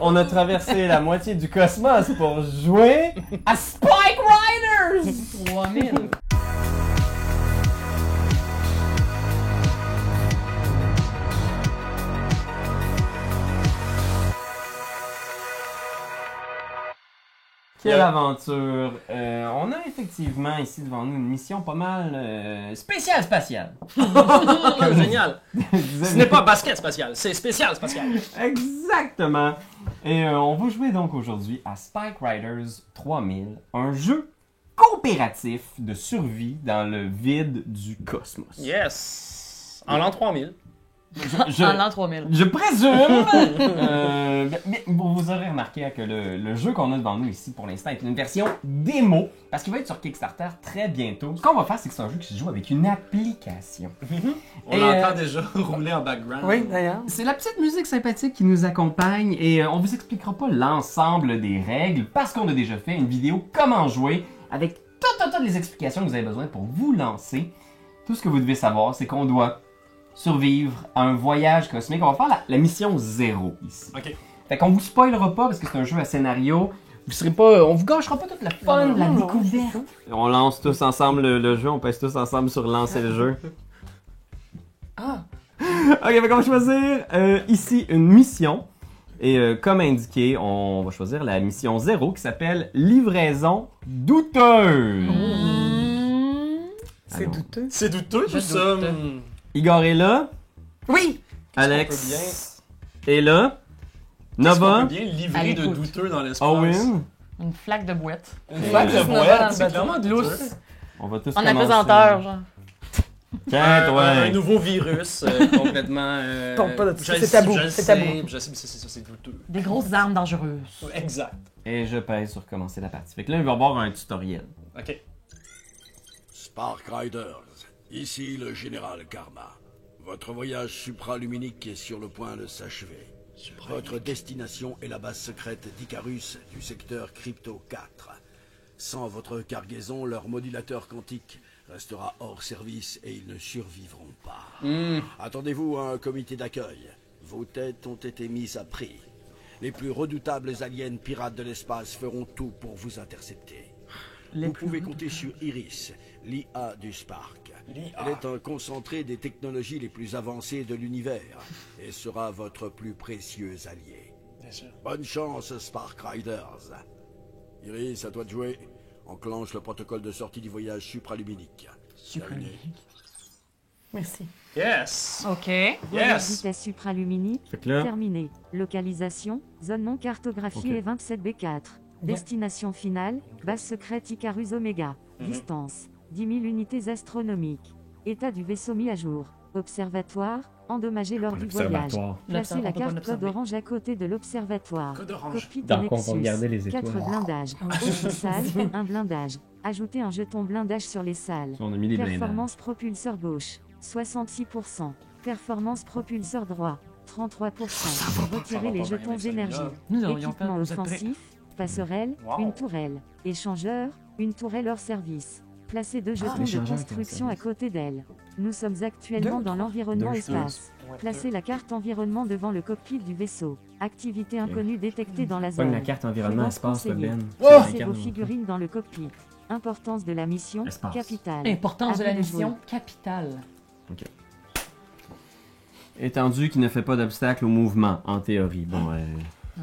On a traversé la moitié du cosmos pour jouer à Spike Riders! 3000. Quelle aventure! On a effectivement ici devant nous une mission pas mal spéciale spatiale. Génial. Ce n'est pas basket spatial, c'est spécial spatial. Exactement! Et on va jouer donc aujourd'hui à Spike Riders 3000, un jeu coopératif de survie dans le vide du cosmos. Yes. En l'an 3000. En l'an 3000. Je présume! Mais vous aurez remarqué que le jeu qu'on a devant nous ici pour l'instant est une version démo, parce qu'il va être sur Kickstarter très bientôt. Ce qu'on va faire, c'est que c'est un jeu qui se joue avec une application. On l'entend déjà rouler en background. Oui, d'ailleurs. C'est la petite musique sympathique qui nous accompagne et on vous expliquera pas l'ensemble des règles, parce qu'on a déjà fait une vidéo comment jouer avec toutes les explications que vous avez besoin pour vous lancer. Tout ce que vous devez savoir, c'est qu'on doit survivre à un voyage cosmique. On va faire la mission 0 ici. Ok. Fait qu'on vous spoilera pas parce que c'est un jeu à scénario. Vous serez pas, on vous gâchera pas toute la fun, la découverte. On lance tous ensemble le jeu, on pèse tous ensemble sur lancer le jeu. Ah! Ok, fait qu'on va choisir ici une mission. Et comme indiqué, on va choisir la mission 0 qui s'appelle Livraison douteuse. C'est douteux. C'est douteux tout ça. Igor est là. Oui! Alex est là. Nova. On peut bien livrer de douteux dans l'espace. Owen. Une flaque de boîte. Une flaque de Nova dans boîte, le c'est bateau. clairement De l'eau. douteux. On va tous En commencer. apesanteur, genre. Quête, Un ouais. nouveau virus complètement. Parle pas de ça, je c'est sais, tabou, Je c'est sais, tabou. je sais, mais c'est douteux. Des grosses armes dangereuses. Exact. Et je pèse sur commencer la partie. Fait que là, il va y avoir un tutoriel. Ok. Spark Riders, ici le général Karma. Votre voyage supraluminique est sur le point de s'achever. Votre destination est la base secrète d'Icarus du secteur Crypto 4. Sans votre cargaison, leur modulateur quantique restera hors service et ils ne survivront pas. Attendez-vous à un comité d'accueil. Vos têtes ont été mises à prix. Les plus redoutables aliens pirates de l'espace feront tout pour vous intercepter. Vous pouvez compter sur Iris, l'IA du Spark. Elle est un concentré des technologies les plus avancées de l'univers et sera votre plus précieux allié. Bien sûr. Bonne chance, Spark Riders. Iris, à toi de jouer. Enclenche le protocole de sortie du voyage supraluminique. Terminé. Merci. Yes. OK. Yes. Vitesse supraluminique. Fait que là, Terminé. Localisation, zone non cartographiée Ok. et 27B4. Destination finale, base secrète Icarus Omega. Distance, 10 000 unités astronomiques. État du vaisseau mis à jour. Observatoire, endommagé lors du voyage. Placez la carte code orange à côté de l'observatoire. Code orange. Cockpit Donc, on va Nexus. regarder les 4 étoiles. blindages. Autre salle, un blindage. Ajoutez un jeton blindage sur les salles. on a mis des blindages. Performance propulseur gauche, 66%. Performance propulseur droit, 33%. Retirez les jetons énergie. Nous aurions fait Équipement vous êtes très- offensif, passerelle, Wow. une tourelle. Échangeur, une tourelle hors service. Placez 2 jetons de l'échangeur est hors construction à service. côté d'elle. Nous sommes actuellement dans l'environnement Deux espace. Placez la carte environnement devant le cockpit du vaisseau. Activité inconnue détectée dans la Pogne zone. la carte environnement Fréquence espace, le conseillée. Ben. Placez vos figurines dans le cockpit. Importance de la mission, Espace. capitale. Importance de la À vous de mission jouer. capitale. Étendu qui ne fait pas d'obstacle au mouvement, en théorie. Bon,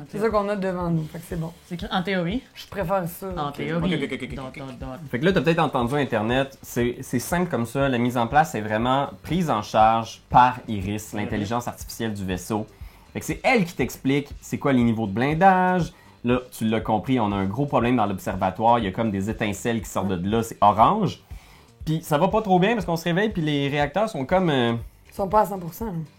C'est ça qu'on a devant nous, fait que c'est bon. C'est écrit en théorie. Je préfère ça. En théorie. Ok. Fait que là, t'as peut-être entendu Internet, c'est simple comme ça. La mise en place est vraiment prise en charge par Iris, l'intelligence artificielle du vaisseau. Fait que c'est elle qui t'explique c'est quoi les niveaux de blindage. Là, tu l'as compris, on a un gros problème dans l'observatoire. Il y a comme des étincelles qui sortent de là, c'est orange. Puis ça va pas trop bien parce qu'on se réveille puis les réacteurs sont comme... Ils sont pas à 100%.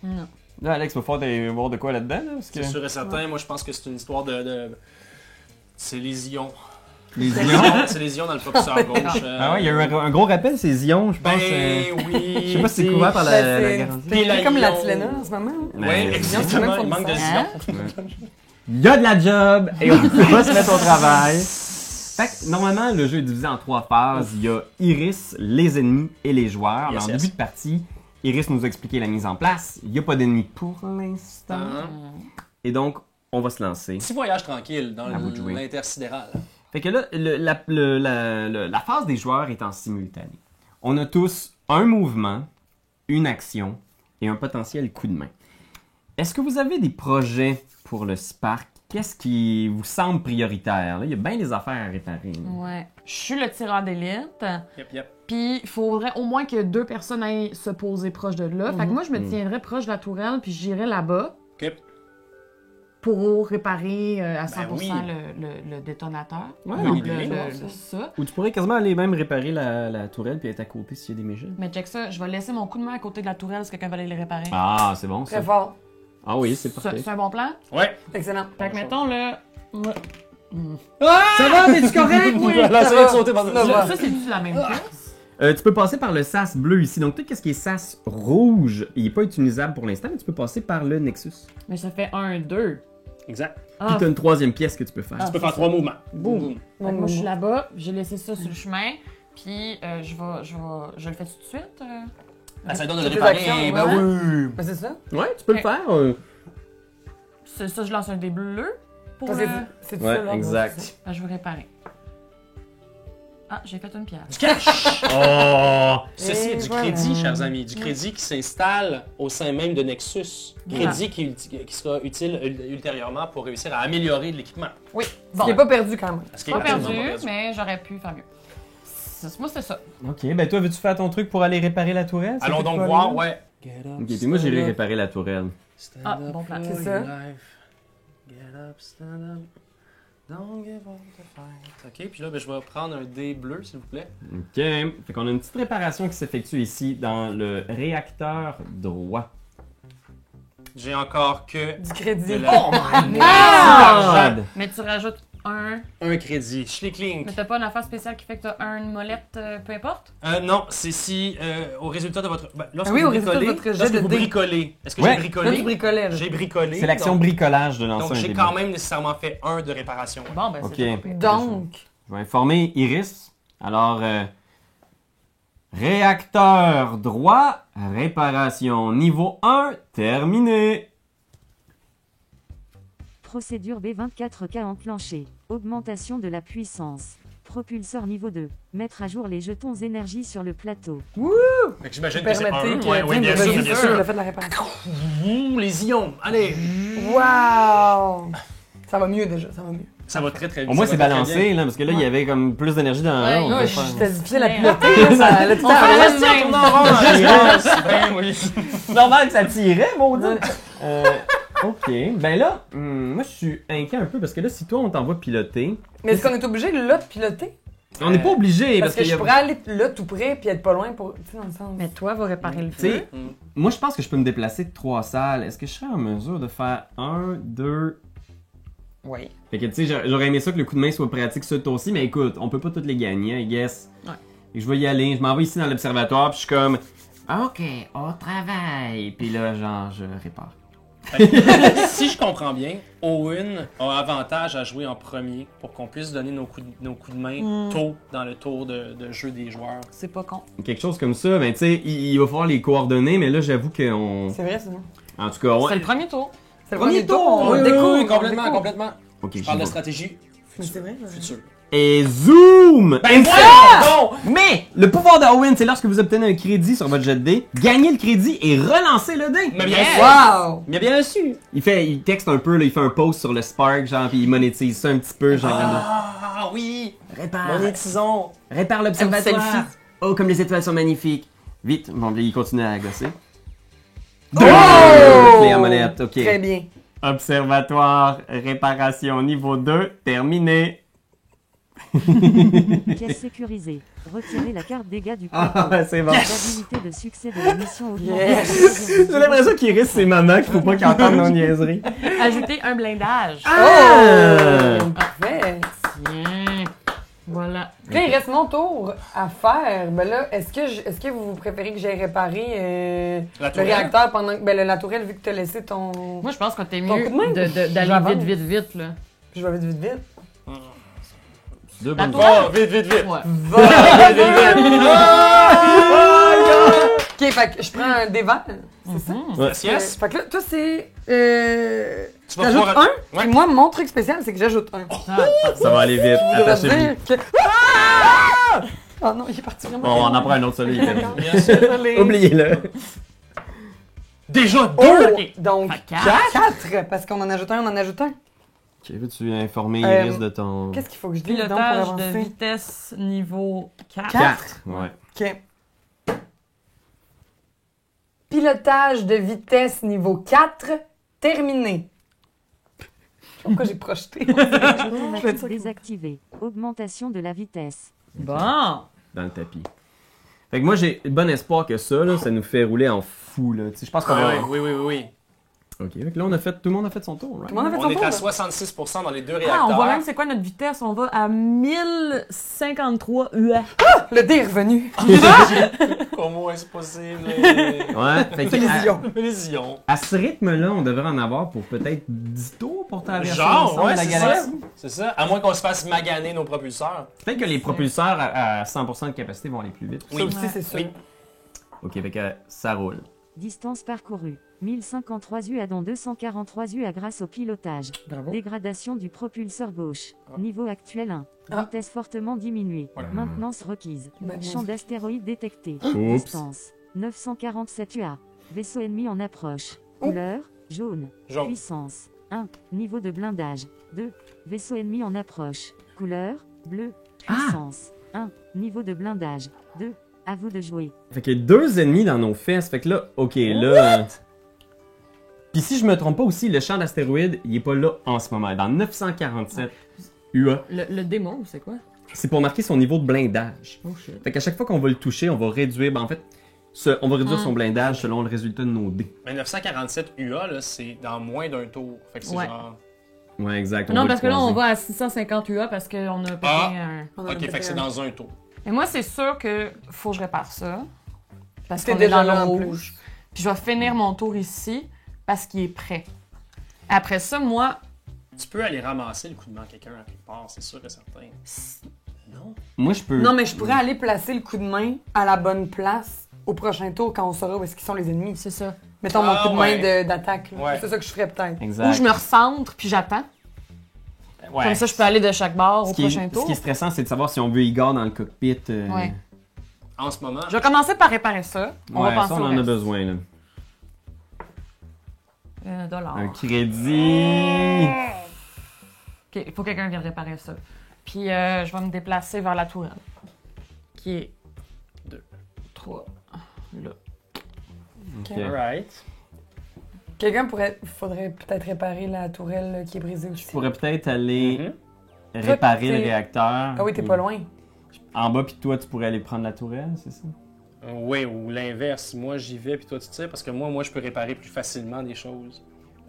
Non. Là, Alex, il va falloir voir de quoi là-dedans. Là, parce que... C'est sûr et certain. Moi, je pense que c'est une histoire de... C'est les ions. Les ions. C'est les ions dans le propulseur gauche. Ah ouais, il y a eu un gros rappel, ces ions, je pense. Ben oui. Je sais pas si c'est couvert par la garantie. C'est comme la ion. Tylenol en ce moment. Oui, exactement. Il manque de Hein? ions. Il y a de la job et on peut pas se mettre au travail. Fait que, normalement, le jeu est divisé en 3 phases. Il y a Iris, les ennemis et les joueurs. Yes, en yes. début de partie, Iris nous a expliqué la mise en place. Il n'y a pas d'ennemis pour l'instant. Et donc, on va se lancer. Petit voyage tranquille dans À vous de jouer. l'intersidéral. Fait que là, la phase des joueurs est en simultané. On a tous un mouvement, une action et un potentiel coup de main. Est-ce que vous avez des projets pour le Spark? Qu'est-ce qui vous semble prioritaire? Là, il y a bien des affaires à réparer. là. Ouais. Je suis le tireur d'élite. Yep. Puis, il faudrait au moins que 2 personnes aillent se poser proche de là. Fait que moi, je me tiendrais proche de la tourelle, puis j'irais là-bas OK. pour réparer à 100% oui. le détonateur. Ouais, Donc, bonne idée. ça. Ou tu pourrais quasiment aller même réparer la tourelle puis être à côté s'il y a des méchants. Mais check ça, je vais laisser mon coup de main à côté de la tourelle si quelqu'un va aller le réparer. Ah, c'est bon ça. Très fort. Ah oui, c'est Ça, parfait. c'est un bon plan? Ouais. Excellent. Fait que mettons là. Ça va, t'es-tu correct? Oui, Elle a essayé de sauter pendant Ça va. Ça, c'est-tu la même pièce? Tu peux passer par le sas bleu ici. Donc, tout ce qui est sas rouge, il n'est pas utilisable pour l'instant, mais tu peux passer par le Nexus. Mais ça fait 1, 2. Exact. Puis tu as une troisième pièce que tu peux faire. Tu peux faire 3 mouvements. Boum. Fait que moi, je suis là-bas, j'ai laissé ça sur le chemin, puis je le fais tout de suite. Ah, ça donne de le Toutes les réparer. actions, Ben ouais. oui. Ben, c'est ça. Ouais, tu peux le Ok. faire. C'est ça, je lance un dé bleu pour. Parce que c'est Ouais, ça, là. exact. Je veux réparer. Ah, j'ai fait une pierre. Du cash! Oh! Ceci Et est du voilà. crédit, chers amis. Du crédit qui s'installe au sein même de Nexus. Crédit qui sera utile ultérieurement pour réussir à améliorer l'équipement. Oui, Ce bon. qui n'est pas perdu quand même. Ce qui est Pas absolument perdu, pas perdu. mais j'aurais pu faire mieux. Moi, c'était ça. Ok, ben toi, veux-tu faire ton truc pour aller réparer la tourelle? Allons donc voir, ouais. Ok, puis moi, j'irai réparer la tourelle. Ah, bon plan. C'est ça. Get up, stand up. Don't give up the fight. Ok, puis là, ben, je vais prendre un dé bleu, s'il vous plaît. Ok, fait qu'on a une petite réparation qui s'effectue ici dans le réacteur droit. J'ai encore que Du crédit. de la- Oh my Ah! Mais tu rajoutes un. un crédit. Schlicklink. Mais t'as pas une affaire spéciale qui fait que t'as une molette, peu importe? Non, c'est si au résultat de votre. Lorsque Ah oui, vous au résultat de bricolez, votre jet lorsque de vous dés. bricolez. Est-ce que Ouais. j'ai Là, bricolé? tu bricolais. là. J'ai bricolé. C'est l'action donc- bricolage de lancer Donc un j'ai dé quand bleu. même nécessairement fait un de réparation. ouais. Bon, ben Ok. c'est pas pire. Donc, Je vais informer Iris. Alors, réacteur droit, réparation niveau 1, terminé. Procédure B24K enclenchée. Augmentation de la puissance. Propulseur niveau 2. Mettre à jour les jetons énergie sur le plateau. Fait que j'imagine que c'est permettez un. que Ouais, oui, bien sûr, bien il a sûr. fait de la réparation. Les ions, allez. Wow! Ça va mieux déjà, ça va mieux. Ça va très très vite. Au moins, ça c'est va très, très balancé, bien. là, parce que là, il y avait comme plus d'énergie dans Ouais, un. on Là, peut je faire- j'étais difficile à piloter, là, ça allait tout le temps. fait Ouais, le même. Tourne en rond, ben oui. normal que ça tirait, maudit. Ok, ben là, moi je suis inquiet un peu parce que là, si toi on t'envoie piloter, Mais est-ce qu'on est obligé là de piloter? on n'est pas obligé Parce que qu'il y je a- pourrais aller là tout près puis être pas loin pour. Tu sais, dans le sens. Mais toi, va réparer le Tu sais, feu. moi je pense que je peux me déplacer de 3 salles. Est-ce que je serais en mesure de faire 1, 2. Oui. Fait que tu sais, j'aurais aimé ça que le coup de main soit pratique sur toi aussi, mais écoute, on peut pas toutes les gagner, I guess. Ouais. Et je vais y aller, je m'en vais ici dans l'observatoire, puis je suis comme, ok, on travaille. Puis là, genre, je répare. Si je comprends bien, Owen a avantage à jouer en premier pour qu'on puisse donner nos coups de main tôt dans le tour de jeu des joueurs. C'est pas con. Quelque chose comme ça, ben tu sais, il va falloir les coordonner, mais là, j'avoue qu'on. C'est vrai, ça. En tout cas, ouais. C'est le premier tour. C'est le Premier premier tour. tour. On Oui, découvre. oui, on complètement, découvre. complètement. Ok, Je j'y parle de vais. stratégie Mais c'est vrai. future. Et zoom! Ben Instant! Mais le pouvoir d'Owen, c'est lorsque vous obtenez un crédit sur votre jet de dés, gagnez le crédit et relancez le dé. Mais bien Yes! sûr. Wow! Mais bien sûr. Il texte un peu, là, il fait un post sur le Spark, genre, puis il monétise ça un petit peu, genre. Ah oui. Répare. Monétisons. Répare Un l'observatoire. selfie. Oh, comme les étoiles sont magnifiques. Vite. Bon, il continue à agosser. Oh! Clé à molette, ok. Très bien. Observatoire, réparation niveau 2, terminé. Pièce sécurisée. Retirez la carte dégâts du Ah, plateau. c'est bon. Probabilité de succès de la mission augmente. Yes. J'ai l'impression qu'il risque ses mamans qu'il faut pas qu'il entende nos niaiseries. Ajouter un blindage. Ah! Parfait. Tiens. Voilà. Là, il reste mon tour à faire. Ben là, est-ce que vous préférez que j'aille réparer La le tourelle? réacteur pendant que. Ben, la tourelle, vu que tu as laissé ton. Moi, je pense que t'es Ton mieux coup de main? d'aller J'avance. vite, là. Puis je vais vite, vite, vite. Deux La bonnes tourelle? Oh, vite, vite, vite. Ouais. Va! Ok, fait que je prends un des vert, c'est ça? Ouais. Yes. Fait que là, toi, c'est. Tu vas T'ajoutes pouvoir- un, Ouais. puis moi, mon truc spécial, c'est que j'ajoute un. Ça va aller vite. Je voudrais Attachez-vous. dire que. Ah! Oh non, il est parti vraiment. Bon, on en prend un autre, celui-là, il est perdu. Bien sûr. Désolé. Oubliez-le. Déjà Oh! deux! Donc, Fait quatre. 4, parce qu'on en ajoute un, on en ajoute un. Ok, veux-tu informer Euh, Iris de ton... Qu'est-ce qu'il faut que je dise donc pour Pilotage de avancer? vitesse niveau 4. 4. Ouais. Ok. Pilotage de vitesse niveau 4, terminé. Pourquoi j'ai projeté? Je vais Automatique dire- désactivé. Augmentation de la vitesse. Bon. Dans le tapis. Fait que moi, j'ai bon espoir que ça, là, ça nous fait rouler en fou, là. Tu sais, je pense qu'on va... Oui. Ok, fait que là, tout le monde a fait son tour, right? Tout le monde a fait On son est tour, à là? 66% dans les deux Ah, réacteurs. on voit même c'est quoi notre vitesse. On va à 1053 UA. Le dé est revenu. Comment est-ce possible? Ouais, fait que Collision. Collision. à ce rythme-là, on devrait en avoir pour peut-être 10 tours pour traverser Genre, l'ensemble ouais, de la c'est galaxie. ça. C'est ça. À moins qu'on se fasse maganer nos propulseurs. Peut-être que les propulseurs à 100% de capacité vont aller plus vite. Ça aussi, c'est sûr. Oui. Ok, fait que ça roule. Distance parcourue. 1053 UA dont 243 UA grâce au pilotage. Bravo. Dégradation du propulseur gauche. Niveau actuel 1. Ah. Vitesse fortement diminuée. Voilà. Maintenance requise. Bonne Champ d'astéroïdes détecté. Oups. Distance 947 UA. Vaisseau ennemi en approche. Couleur jaune. Jaune. Puissance 1. Niveau de blindage 2. Vaisseau ennemi en approche. Couleur bleu. Puissance 1. Niveau de blindage 2. À vous de jouer. Fait qu'il y a 2 ennemis dans nos fesses. Fait que là, ok, là... Puis si je me trompe pas aussi, le champ d'astéroïdes, il est pas là en ce moment. Dans 947 UA. Le démon, c'est quoi? C'est pour marquer son niveau de blindage. Oh shit. Fait qu'à chaque fois qu'on va le toucher, on va réduire... Ben en fait, on va réduire son blindage selon le résultat de nos dés. Mais 947 UA, là, c'est dans moins d'un tour. Fait que c'est Ouais. genre. Ouais, exact. on Non, va parce le que là, on croiser. va à 650 UA parce qu'on a pété Ah. un... On en a Ok, fait fait que c'est un. dans un tour. Mais moi, c'est sûr que faut que je répare ça. Parce T'es qu'on est déjà dans le là en rouge. Puis je vais finir mon tour ici parce qu'il est prêt. Après ça, moi, Tu peux aller ramasser le coup de main à quelqu'un à quelque part, c'est sûr et certain. Non. Moi, je peux... Non, mais je pourrais aller placer le coup de main à la bonne place au prochain tour quand on saura où est-ce qu'ils sont les ennemis. c'est ça. Mettons mon Ah, coup de main ouais. d'attaque. là. Ouais. C'est ça que je ferais peut-être. Exact. Ou je me recentre puis j'attends. Ouais. Comme ça, je peux aller de chaque bord au Ce qui prochain est, tour. ce qui est stressant, c'est de savoir si on veut Igor dans le cockpit. Ouais. En ce moment, Je vais commencer par réparer ça. On Ouais, va penser ça, on au en a reste. besoin, là. $1. Un crédit. Ok, il faut que quelqu'un vienne réparer ça. Puis je vais me déplacer vers la tourelle. Qui est 2. 3. Là. Ok. alright. Quelqu'un faudrait peut-être réparer la tourelle là, qui est brisée aussi. Je pourrais peut-être aller Mhm. réparer le t'es- réacteur. Ah oui, t'es pas loin. En bas, puis toi, tu pourrais aller prendre la tourelle, c'est ça? Oui, ou l'inverse. Moi, j'y vais, puis toi, tu tires, parce que moi, je peux réparer plus facilement des choses.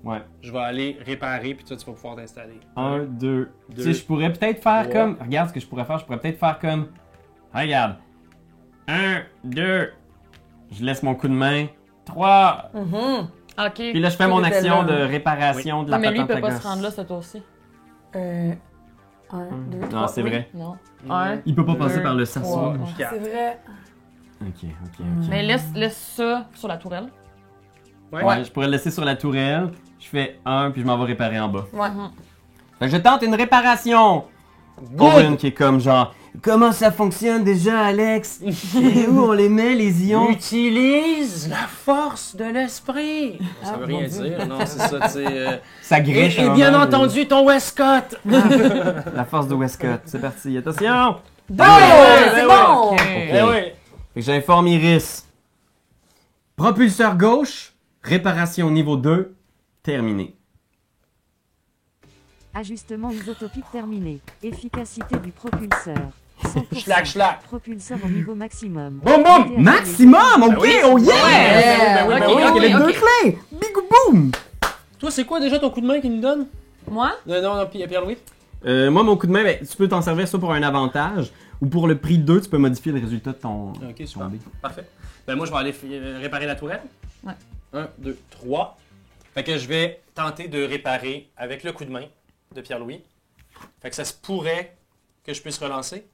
Ouais. Je vais aller réparer, puis toi, tu vas pouvoir t'installer. 1, 2. Tu Deux. sais, je pourrais peut-être faire 3. comme. Regarde ce que je pourrais faire. Je pourrais peut-être faire comme. Regarde. 1, 2. Je laisse mon coup de main. 3. Ok. Puis là, je fais Tout mon était action là. de réparation de la Non, mais lui, il patente peut à pas gosse. se rendre là ce tour-ci. 1, 2, 3. Non, c'est vrai. Non. Un. Il peut pas passer Deux, par le trois. s'asseoir. C'est vrai. Ok. Mais laisse ça sur la tourelle. Ouais, je pourrais le laisser sur la tourelle. Je fais 1, puis je m'en vais réparer en bas. Ouais. Fait que je tente une réparation. Owen qui est comme genre. Comment ça fonctionne déjà, Alex? Et où on les met, les ions? Utilise la force de l'esprit! Ça veut rien mon Dieu. dire, non, c'est ça, tu sais. Ça griche. Et un bien moment, entendu, ton Westcott! La force de Westcott. C'est parti. Attention! Bon! ouais, C'est ouais, bon! Ok. Eh oui! Fait que j'informe Iris. Propulseur gauche, réparation niveau 2, terminé. Ajustement isotopique terminé. Efficacité du propulseur. 100%. Schlac, schlac. Propulseur au niveau maximum. Boum, boum! Mettez à Maximum! Ok, oui. oh yeah! Ben oui, ben oui, ben oui, Ok, ben les oui. deux clés! Big boom! Toi, c'est quoi déjà ton coup de main qu'il nous donne? Moi? Non, Pierre-Louis? Moi, mon coup de main, ben, tu peux t'en servir soit pour un avantage, ou pour le prix 2, tu peux modifier le résultat de ton, Ok, ton super. dé. Parfait. Ben moi, je vais aller réparer la tourelle. Ouais. 1, 2, 3. Fait que je vais tenter de réparer avec le coup de main de Pierre-Louis. Fait que ça se pourrait que je puisse relancer.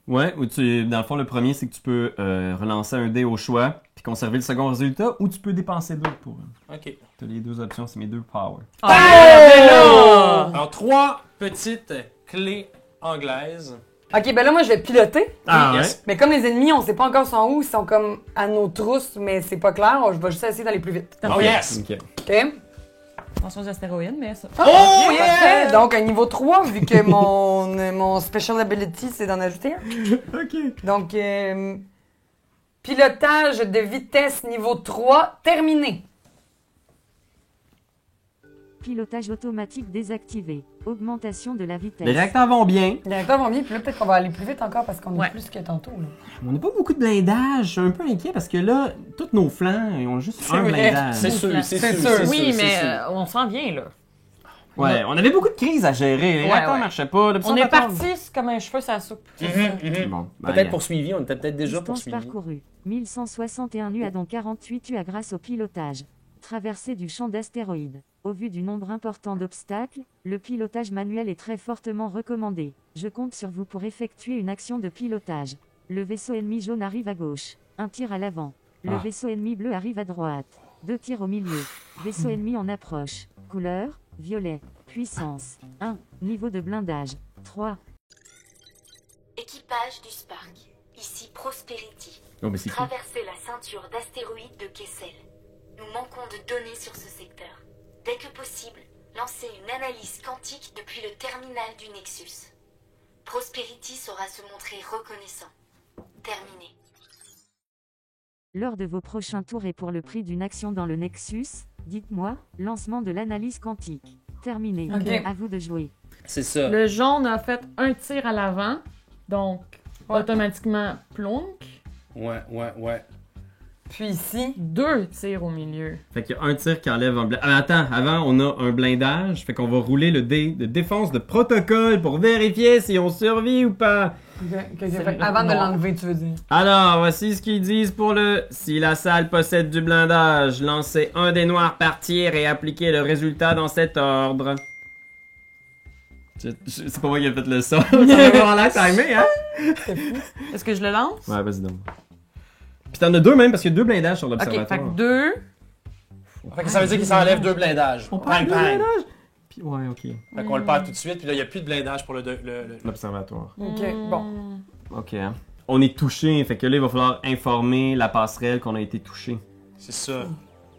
Ouais, ou dans le fond, le premier, c'est que tu peux relancer un dé au choix, puis conserver le second résultat, ou tu peux dépenser 2 pour... Ok. T'as les 2 options, c'est mes 2 power. Alors, 3 petites clés anglaises. Ok, ben là, moi, je vais piloter. Ah ouais? Yes. Mais comme les ennemis, on sait pas encore sont où, ils sont comme à nos trousses, mais c'est pas clair. Je vais juste essayer d'aller plus vite. Oh yes! Ok. Ok? Attention aux astéroïdes, mais ça. Oh yeah! Parfait. Donc, un niveau 3, vu que mon special ability, c'est d'en ajouter un. Ok. Donc, pilotage de vitesse niveau 3, terminé. Pilotage automatique désactivé. Augmentation de la vitesse. Les réacteurs vont bien. Les réacteurs vont bien, puis là, peut-être qu'on va aller plus vite encore parce qu'on est Ouais. plus que tantôt. Là. On n'a pas beaucoup de blindage. Je suis un peu inquiet parce que là, tous nos flancs, ils ont juste un vrai. blindage. C'est sûr, c'est C'est sûr. sûr. c'est Oui, sûr, mais c'est sûr. on s'en vient, là. Ouais, on avait beaucoup de crises à gérer. Les réacteurs ouais. marchaient pas. On est l'observatoire- parti comme un cheveu sur soupe. Mhm, mhm. Bon, ben, Peut-être poursuivi, on était peut-être déjà Distance poursuivi. parcourue. 1161 UA dont 48 UA grâce au pilotage. Traversée du champ d'astéroïdes. Au vu du nombre important d'obstacles, le pilotage manuel est très fortement recommandé. Je compte sur vous pour effectuer une action de pilotage. Le vaisseau ennemi jaune arrive à gauche. Un tir à l'avant. Le Ah. vaisseau ennemi bleu arrive à droite. 2 tirs au milieu. Vaisseau ennemi en approche. Couleur, violet. Puissance, 1. Niveau de blindage, 3. Équipage du Spark. Ici Prosperity. Oh, ben c'est qui? Traversez la ceinture d'astéroïdes de Kessel. Nous manquons de données sur ce secteur. Dès que possible, lancez une analyse quantique depuis le terminal du Nexus. Prosperity saura se montrer reconnaissant. Terminé. Lors de vos prochains tours et pour le prix d'une action dans le Nexus, dites-moi, lancement de l'analyse quantique. Terminé. Ok. À vous de jouer. C'est ça. Le jaune a fait un tir à l'avant, donc Ouais. automatiquement plonk. Ouais. Puis ici, 2 tirs au milieu. Fait qu'il y a un tir qui enlève un blindage. Ah, attends, avant, on a un blindage. Fait qu'on va rouler le dé de défense de protocole pour vérifier si on survit ou pas. avant de noir. l'enlever, tu veux dire. Alors, voici ce qu'ils disent pour le... Si la salle possède du blindage, lancez un des noirs par tir et appliquez le résultat dans cet ordre. C'est pas moi qui ai fait le son. Ça va avoir l'air timé, hein? Est-ce que je le lance? Ouais, vas-y donc. Puis t'en as 2 même, parce qu'il y a 2 blindages sur Ok, l'observatoire. fait que 2. Fait que ça veut dire qu'il s'enlève 2 blindages. On perd 2 blindages? Puis, ouais, ok. Fait qu'on le perd tout de suite, puis là, il n'y a plus de blindage pour le L'observatoire. Ok, bon. Ok. On est touché, fait que là, il va falloir informer la passerelle qu'on a été touché. C'est ça.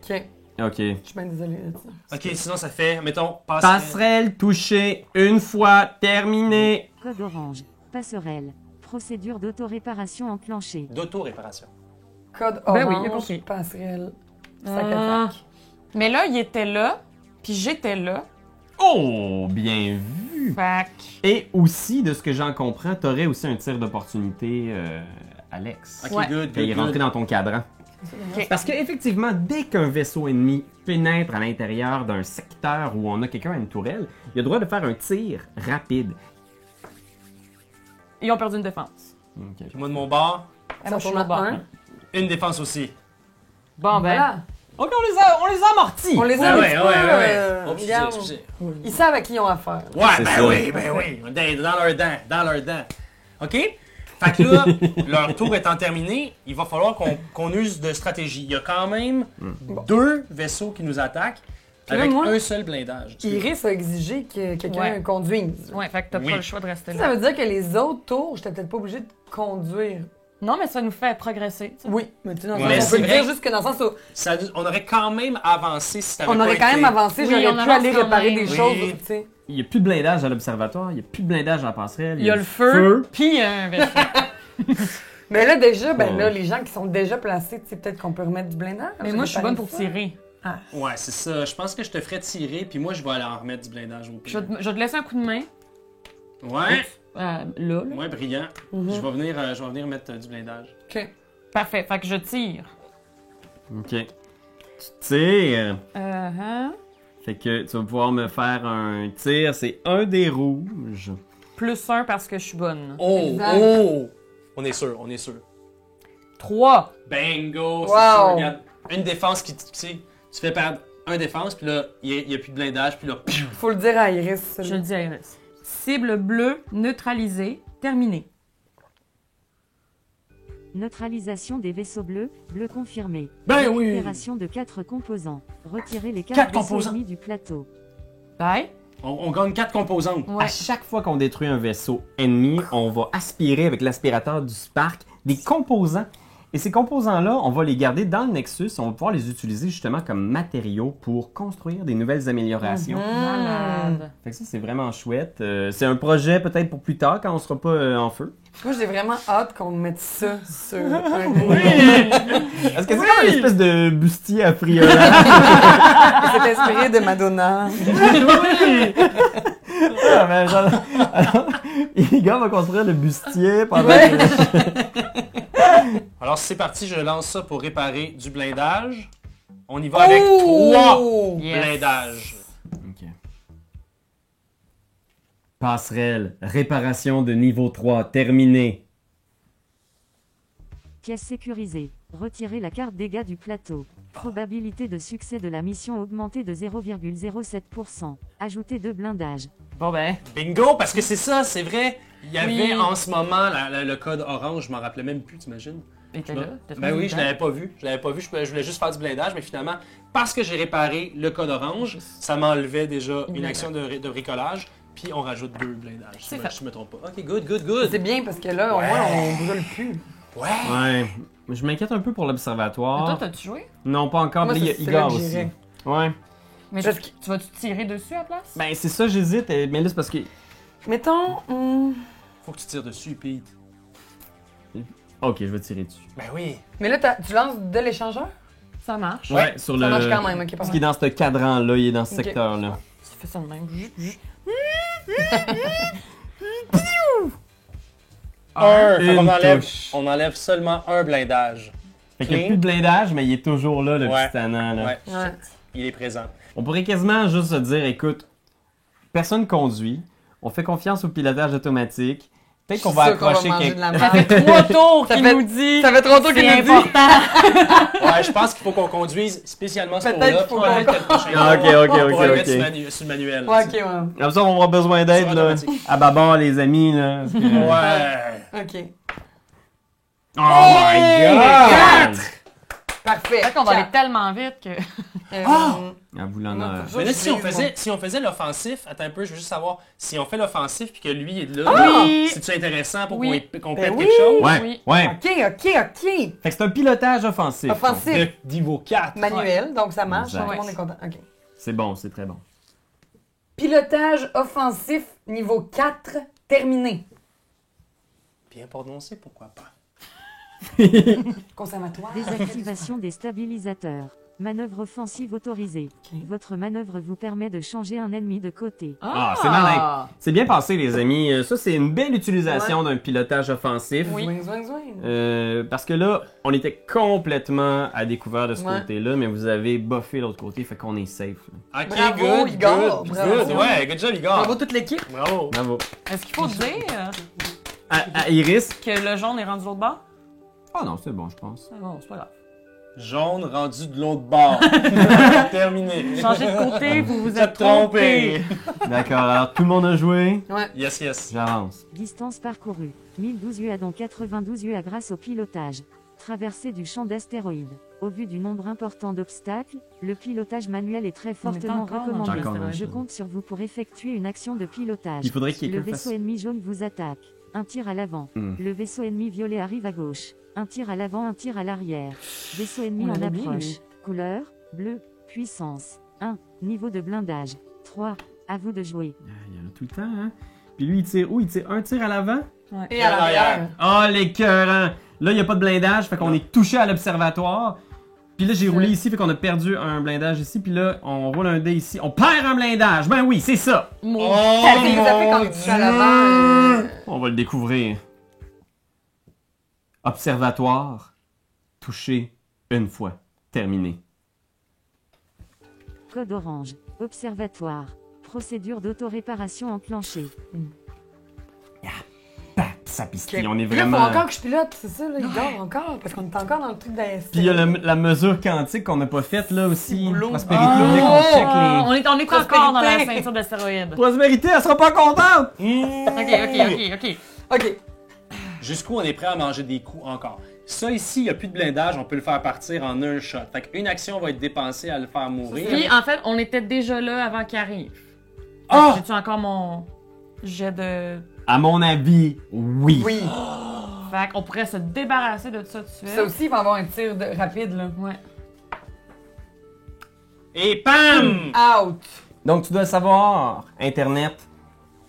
Ok, Ok. je suis bien désolée de ça. Ok, sinon ça fait, mettons, Passerelle touchée une fois, terminé. Code orange. Passerelle. Procédure d'autoréparation enclenchée. d'auto-réparation. Code Ben orange, oui, il a compris. passerelle, sac Ah. à sac. Mais là, il était là, puis j'étais là. Oh, bien vu. Fait Et aussi, de ce que j'en comprends, t'aurais aussi un tir d'opportunité, Alex. Ok, Ouais. good, Quand il est good, rentré good. dans ton cadran. Ok. Parce qu'effectivement, dès qu'un vaisseau ennemi pénètre à l'intérieur d'un secteur où on a quelqu'un à une tourelle, il a le droit de faire un tir rapide. ils ont perdu une défense. Ok. Puis moi de mon bord, Ah, moi, je suis tourne au bord. à un. une défense aussi. Bon, ben. Voilà. Ok, on les a amortis. On les a Ah un ouais, petit ouais, peu, ouais. Oh, regarde. excusez. Ils savent à qui ils ont affaire. Ouais, C'est ben ça. oui, ben oui. Dans leurs dents. OK? Fait que là, leur tour étant terminé, il va falloir qu'on use de stratégie. Il y a quand même 2 vaisseaux qui nous attaquent Puis là, avec moi, un seul blindage. Iris a exigé que quelqu'un Ouais. conduise. Ouais, fait que t'as Oui. pas le choix de rester Ça là. veut dire que les autres tours, j'étais peut-être pas obligée de conduire. Non, mais ça nous fait progresser. tu sais. Oui, mais tu sais, dans le Ouais, sens, on c'est peut le vrai. dire juste que dans le sens où On aurait quand même avancé si t'avais on pas aurait quand été- même avancé, Oui, j'aurais on pu avance aller quand réparer même. des Oui. choses, tu sais. Il n'y a plus de blindage à l'observatoire, il n'y a plus de blindage à la passerelle. Il y a le feu, puis un vaisseau. Mais là, déjà, ben Oh. là, les gens qui sont déjà placés, tu sais, peut-être qu'on peut remettre du blindage. Mais moi, je suis bonne pour tirer. Ouais, c'est ça. Je pense que je te ferais tirer, puis moi, je vais aller en remettre du blindage au Je pire. vais te laisser un coup de main. Ouais, Là. ouais, brillant. Mhm. Je vais venir mettre du blindage. OK. Parfait, fait que je tire. Ok. Tu tires. Uh-huh. Fait que tu vas pouvoir me faire un tir, c'est un des rouges. Plus 1 parce que je suis bonne. Oh, Exact. oh! On est sûr, on est sûr. 3. Bingo! C'est Wow. sûr, regarde. Une défense qui, tu sais, tu fais perdre un défense, puis là, il n'y a plus de blindage, puis là, piou! Faut le dire à Iris. Je le dis à Iris. Cible bleue neutralisée. Terminé. Neutralisation des vaisseaux bleus, bleu confirmé. Ben oui. Récupération de 4 composants. Retirer les 4 4 vaisseaux composants. ennemis du plateau. Bye. On gagne 4 composantes. Ouais. À chaque fois qu'on détruit un vaisseau ennemi, on va aspirer avec l'aspirateur du Spark des composants. Et ces composants-là, on va les garder dans le Nexus et on va pouvoir les utiliser justement comme matériaux pour construire des nouvelles améliorations. Malade. Fait que ça, c'est vraiment chouette. C'est un projet peut-être pour plus tard quand on sera pas en feu. Moi, j'ai vraiment hâte qu'on mette ça sur un Est-ce que c'est comme une espèce de bustier à friolant? C'est inspiré de Madonna. Ah, ben, alors, Igor va construire le bustier pendant que... Alors, c'est parti, je lance ça pour réparer du blindage. On y va avec 3 Yes. blindages. Ok. Passerelle, réparation de niveau 3, terminé. Pièce sécurisée. Retirer la carte dégâts du plateau. Probabilité de succès de la mission augmentée de 0,07%. Ajouter 2 blindages. Bon ben. Bingo, parce que c'est ça, c'est vrai. Il y avait Oui. en ce moment le code orange, je m'en rappelais même plus, t'imagines? T'étais là. t'as Ben tout oui, le je temps. l'avais pas vu. Je l'avais pas vu. Je voulais juste faire du blindage, mais finalement, parce que j'ai réparé le code orange, ça m'enlevait déjà une action de bricolage, puis on rajoute 2 blindages. C'est Je me trompe pas. Ok, good. C'est bien parce que là, au moins, on brûle plus. Ouais. Ouais. Je m'inquiète un peu pour Mais l'observatoire. toi, t'as-tu joué? Non, pas encore. Moi, mais il y a c'est là Igor que aussi. j'irais. Ouais. Mais Parce tu vas-tu tirer dessus à la place? Ben, c'est ça, j'hésite. Mais là, c'est parce que... Mettons. Faut que tu tires dessus, Pete. Ok, je vais tirer dessus. Ben oui. Mais là, tu lances de l'échangeur? Ça marche. Ouais, sur le... Ça marche quand même, ok, pas Ce qui est dans ce cadran-là, il est dans ce Ok. secteur-là. Tu fais ça de même. Fait qu'on Une enlève, touche. on enlève seulement un blindage. Fait qu'il n'y a Clean. plus de blindage, mais il est toujours là, le Ouais. petit tannant, là. Ouais. Ouais. Il est présent. On pourrait quasiment juste se dire, écoute, personne conduit, on fait confiance au pilotage automatique, peut-être qu'on va C'est sûr qu'on va accrocher manger de la Ça merde. fait 3 tours Ça qu'il fait- nous dit. Ça fait trop tôt qu'il C'est nous dit. important. Ouais, je pense qu'il faut qu'on conduise spécialement ce Peut-être tour-là. qu'il faut Peut-être que le prochain Ah, tour, ok, on pourra le ok. mettre sur le manuel. Ouais, ok, ouais. Comme ça, on aura besoin d'aide, Sur là. automatique. À bâbord, les amis, là. Parce que- Ouais. Ok. Oh my god! Parfait. Fait qu'on va aller Quatre. tellement vite que. À vous l'en a. Mais là, si on faisait l'offensif, attends un peu, je veux juste savoir, si on fait l'offensif puis que lui est là, Oui. c'est-tu intéressant pour Oui. qu'on Ben pète oui. quelque chose? Ouais, Oui. ouais. Ok. Fait que c'est un pilotage offensif. Offensif. De niveau 4. Manuel, donc ça marche. Exact. Tout le monde est content. Ok. C'est bon, c'est très bon. Pilotage offensif niveau 4, terminé. Bien prononcé, pourquoi pas? Conservatoire. Désactivation des stabilisateurs. Manœuvre offensive autorisée. Votre manœuvre vous permet de changer un ennemi de côté. Ah, c'est malin. C'est bien passé, les amis. Ça, c'est une belle utilisation d'un pilotage offensif. Oui. Zwing, zwing, zwing. Parce que là, on était complètement à découvert de ce Ouais. côté-là, mais vous avez buffé l'autre côté, fait qu'on est safe. là. Ok, Bravo, good, Igor, good, bravo. good. Ouais, good job, Igor. Bravo toute l'équipe. Bravo. Bravo. Est-ce qu'il faut dire À Iris? que le jaune est rendu de l'autre bord? Ah non, c'est bon, je pense. Ah bon, c'est pas grave. Jaune rendu de l'autre bord. Terminé. Changez de côté, vous vous T'as êtes trompé. D'accord, alors tout le monde a joué. Yes, yes. J'avance. Distance parcourue. 1012 UA dont 92 UA grâce au pilotage. Traversée du champ d'astéroïdes. Au vu du nombre important d'obstacles, le pilotage manuel est très fortement encore dans recommandé. le astéroïde. Je compte sur vous pour effectuer une action de pilotage. Il faudrait que Le quelqu'un vaisseau fasse... ennemi jaune vous attaque. Un tir à l'avant. Hmm. Le vaisseau ennemi violet arrive à gauche. Un tir à l'avant, un tir à l'arrière. Vaisseau ennemi On en l'avait dit, approche. lui. Couleur, bleu, puissance. 1. Niveau de blindage. 3. À vous de jouer. Il y en a tout le temps, hein. Puis lui, il tire où? Il tire un tir à l'avant? Et à l'arrière. Oh, l'écœurant! Là, il n'y a pas de blindage, fait qu'on est touché à l'observatoire. Puis là, j'ai roulé ici, fait qu'on a perdu un blindage ici. Puis là, on roule un dé ici. On perd un blindage! Ben oui, c'est ça! Ça fait quand tu es à l'avant. On va le découvrir. Observatoire. Touché une fois. Terminé. Code orange. Observatoire. Procédure d'autoréparation enclenchée. Pap, ça pistille. On est Puis là, faut vraiment... encore que je pilote, c'est ça, là, il dort encore, parce qu'on est encore dans le truc d'AST. Puis il y a la mesure quantique qu'on n'a pas faite là aussi. boulot. Prospérité, dès qu'on check les... On est encore dans la ceinture d'astéroïdes. Prospérité, elle sera pas contente! Ok. Ok. Jusqu'où on est prêt à manger des coups encore. Ça ici, il n'y a plus de blindage, on peut le faire partir en un shot. Fait qu'une action va être dépensée à le faire mourir. Puis, en fait, on était déjà là avant qu'il arrive. Ah! J'ai-tu encore mon jet de... À mon avis, oui. Oui. Fait qu'on pourrait se débarrasser de ça tout de suite. Ça aussi, il va y avoir un tir rapide, là. Ouais. Et PAM! Out! Donc, tu dois savoir, Internet,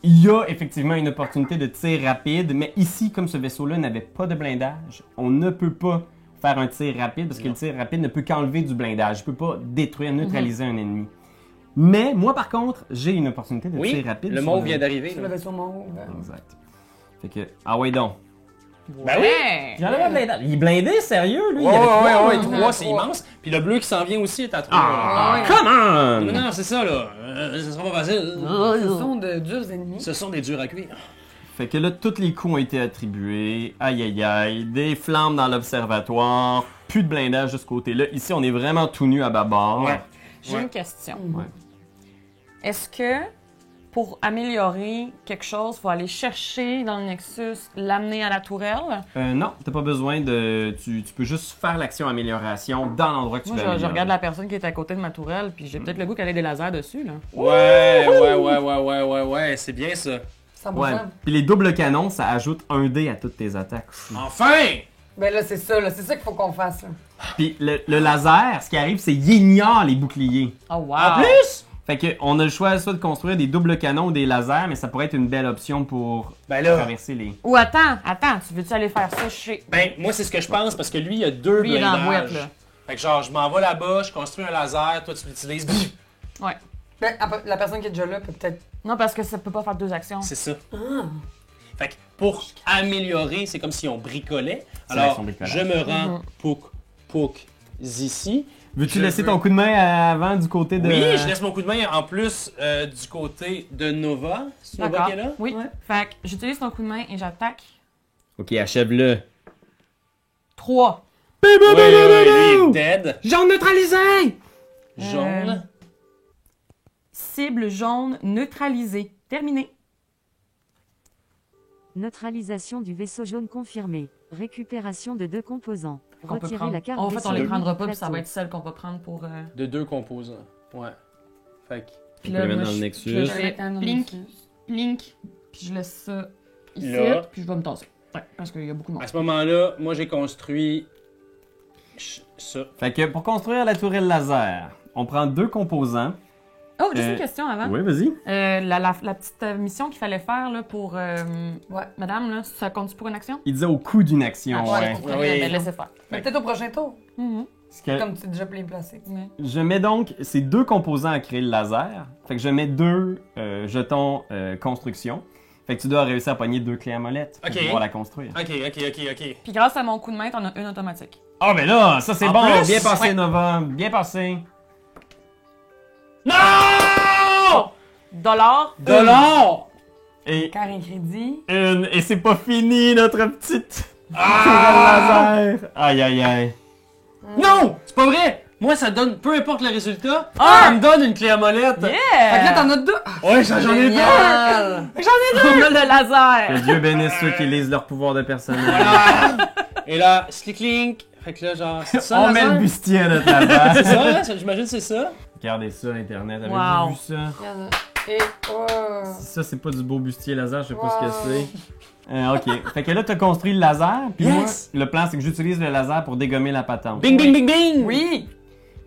il y a effectivement une opportunité de tir rapide, mais ici, comme ce vaisseau-là n'avait pas de blindage, on ne peut pas faire un tir rapide parce que le tir rapide ne peut qu'enlever du blindage. Il ne peut pas détruire, neutraliser un ennemi. Mais moi, par contre, j'ai une opportunité de Oui, tir rapide. le sur mot vient d'arriver. Sur le vaisseau mauve. Exact. Fait que, ah ouais donc. Ben oui! Ouais. J'en avais un blindage. Il est blindé, sérieux, lui? Ouais, Il y avait trois, ouais, là. 3, c'est immense. Puis le bleu qui s'en vient aussi est à 3. Ah, Ouais. come on! Non, non, c'est ça, là. Ce sera pas facile. Ce sont de durs ennemis. Ce sont des durs à cuire. Fait que là, tous les coups ont été attribués. Aïe, aïe, aïe. Des flammes dans l'observatoire. Plus de blindage de ce côté-là. Ici, on est vraiment tout nu à bâbord. Ouais. J'ai Ouais. une question. Ouais. Est-ce que pour améliorer quelque chose, il faut aller chercher dans le Nexus, l'amener à la tourelle? Non, t'as pas besoin de... Tu peux juste faire l'action amélioration dans l'endroit que tu Moi, veux je améliorer. regarde la personne qui est à côté de ma tourelle, puis j'ai peut-être le goût qu'elle ait des lasers dessus, là. Ouais, c'est bien ça. 100%. Ouais. Puis les doubles canons, ça ajoute un dé à toutes tes attaques aussi. Enfin! Ben là, c'est ça qu'il faut qu'on fasse, là. Puis le laser, ce qui arrive, c'est qu'il ignore les boucliers. Oh, wow! En plus! Fait que on a le choix soit de construire des doubles canons ou des lasers, mais ça pourrait être une belle option pour Ben là, traverser les... Ou attends, tu veux-tu aller faire ça chez... ben moi c'est ce que je pense parce que lui il a 2 Lui, il est dans la blindages. boîte, là. Fait que genre je m'en vais là-bas, je construis un laser, toi tu l'utilises. Ouais. Ben, la personne qui est déjà là peut peut-être. Non, parce que ça peut pas faire 2 actions. C'est ça. Fait que pour améliorer, c'est comme si on bricolait. C'est Alors, l'action bricolage. je me rends pouk ici. Veux-tu Je laisser veux- ton coup de main avant du côté de... Oui, je laisse mon coup de main en plus du côté de Nova. C'est Nova D'accord. qui est là? Oui. Fait que j'utilise ton coup de main et j'attaque. Ok, achève-le. 3. Oui, lui il est dead. Jaune neutralisé! Jaune. Cible jaune neutralisée. Terminé. Neutralisation du vaisseau jaune confirmée. Récupération de 2 composants. Qu'on peut Retirer prendre. la carte En fait, on les vaisseau prendra du pas, puis ça plateau. va être celle qu'on va prendre pour... De 2 composants. Ouais. Fait que... Puis On peut les mettre moi, dans le je- Nexus. puis là, je fais blink, blink, puis je laisse ça ici, Là. puis je vais me tasser. Ouais, parce qu'il y a beaucoup de monde. À ce moment-là, moi j'ai construit ça. Fait que pour construire la tourelle laser, on prend 2 composants. Oh, juste une question avant. Oui, vas-y. La petite mission qu'il fallait faire là, pour madame, là, ça compte pour une action? Il disait au coût d'une action, Ah, ouais. je comprends Oui. bien, mais laissez faire. Mais peut-être au prochain tour. Mhm. Parce que Comme tu es déjà bien placé. je mets donc ces 2 composants à créer le laser. Fait que je mets 2 jetons construction. Fait que tu dois réussir à pogner 2 clés à molette pour Ok. pouvoir la construire. Ok. Puis grâce à mon coup de main, t'en as une automatique. Ah, mais là, ça c'est En bon. plus? Bien passé, Ouais. Nova. Bien passé. Non! Dollar. $! Et Carré crédit. et c'est pas fini, notre petite tourelle laser. Aïe, aïe, aïe. Non! C'est pas vrai! Moi, ça donne, peu importe le résultat, Ah! ça me donne une clé à molette! Fait que là, t'en as 2. Ouais, j'en ai deux! Génial. On a le laser. Que Dieu bénisse ceux qui lisent leur pouvoir de personnage. Voilà! Et là, slick-link! Fait que là, genre, c'est ça, On met laser? le bustier à notre laser. C'est ça, hein? J'imagine que c'est ça. Regardez ça, Internet. Avez-vous Wow. vu ça? Il y en a. Et. Oh. Si ça, c'est pas du beau bustier laser, je sais pas ce que Wow. c'est. Ok. Fait que là, t'as construit le laser. Puis Yes. moi, le plan, c'est que j'utilise le laser pour dégommer la patente. Bing, bing, bing, bing! Oui.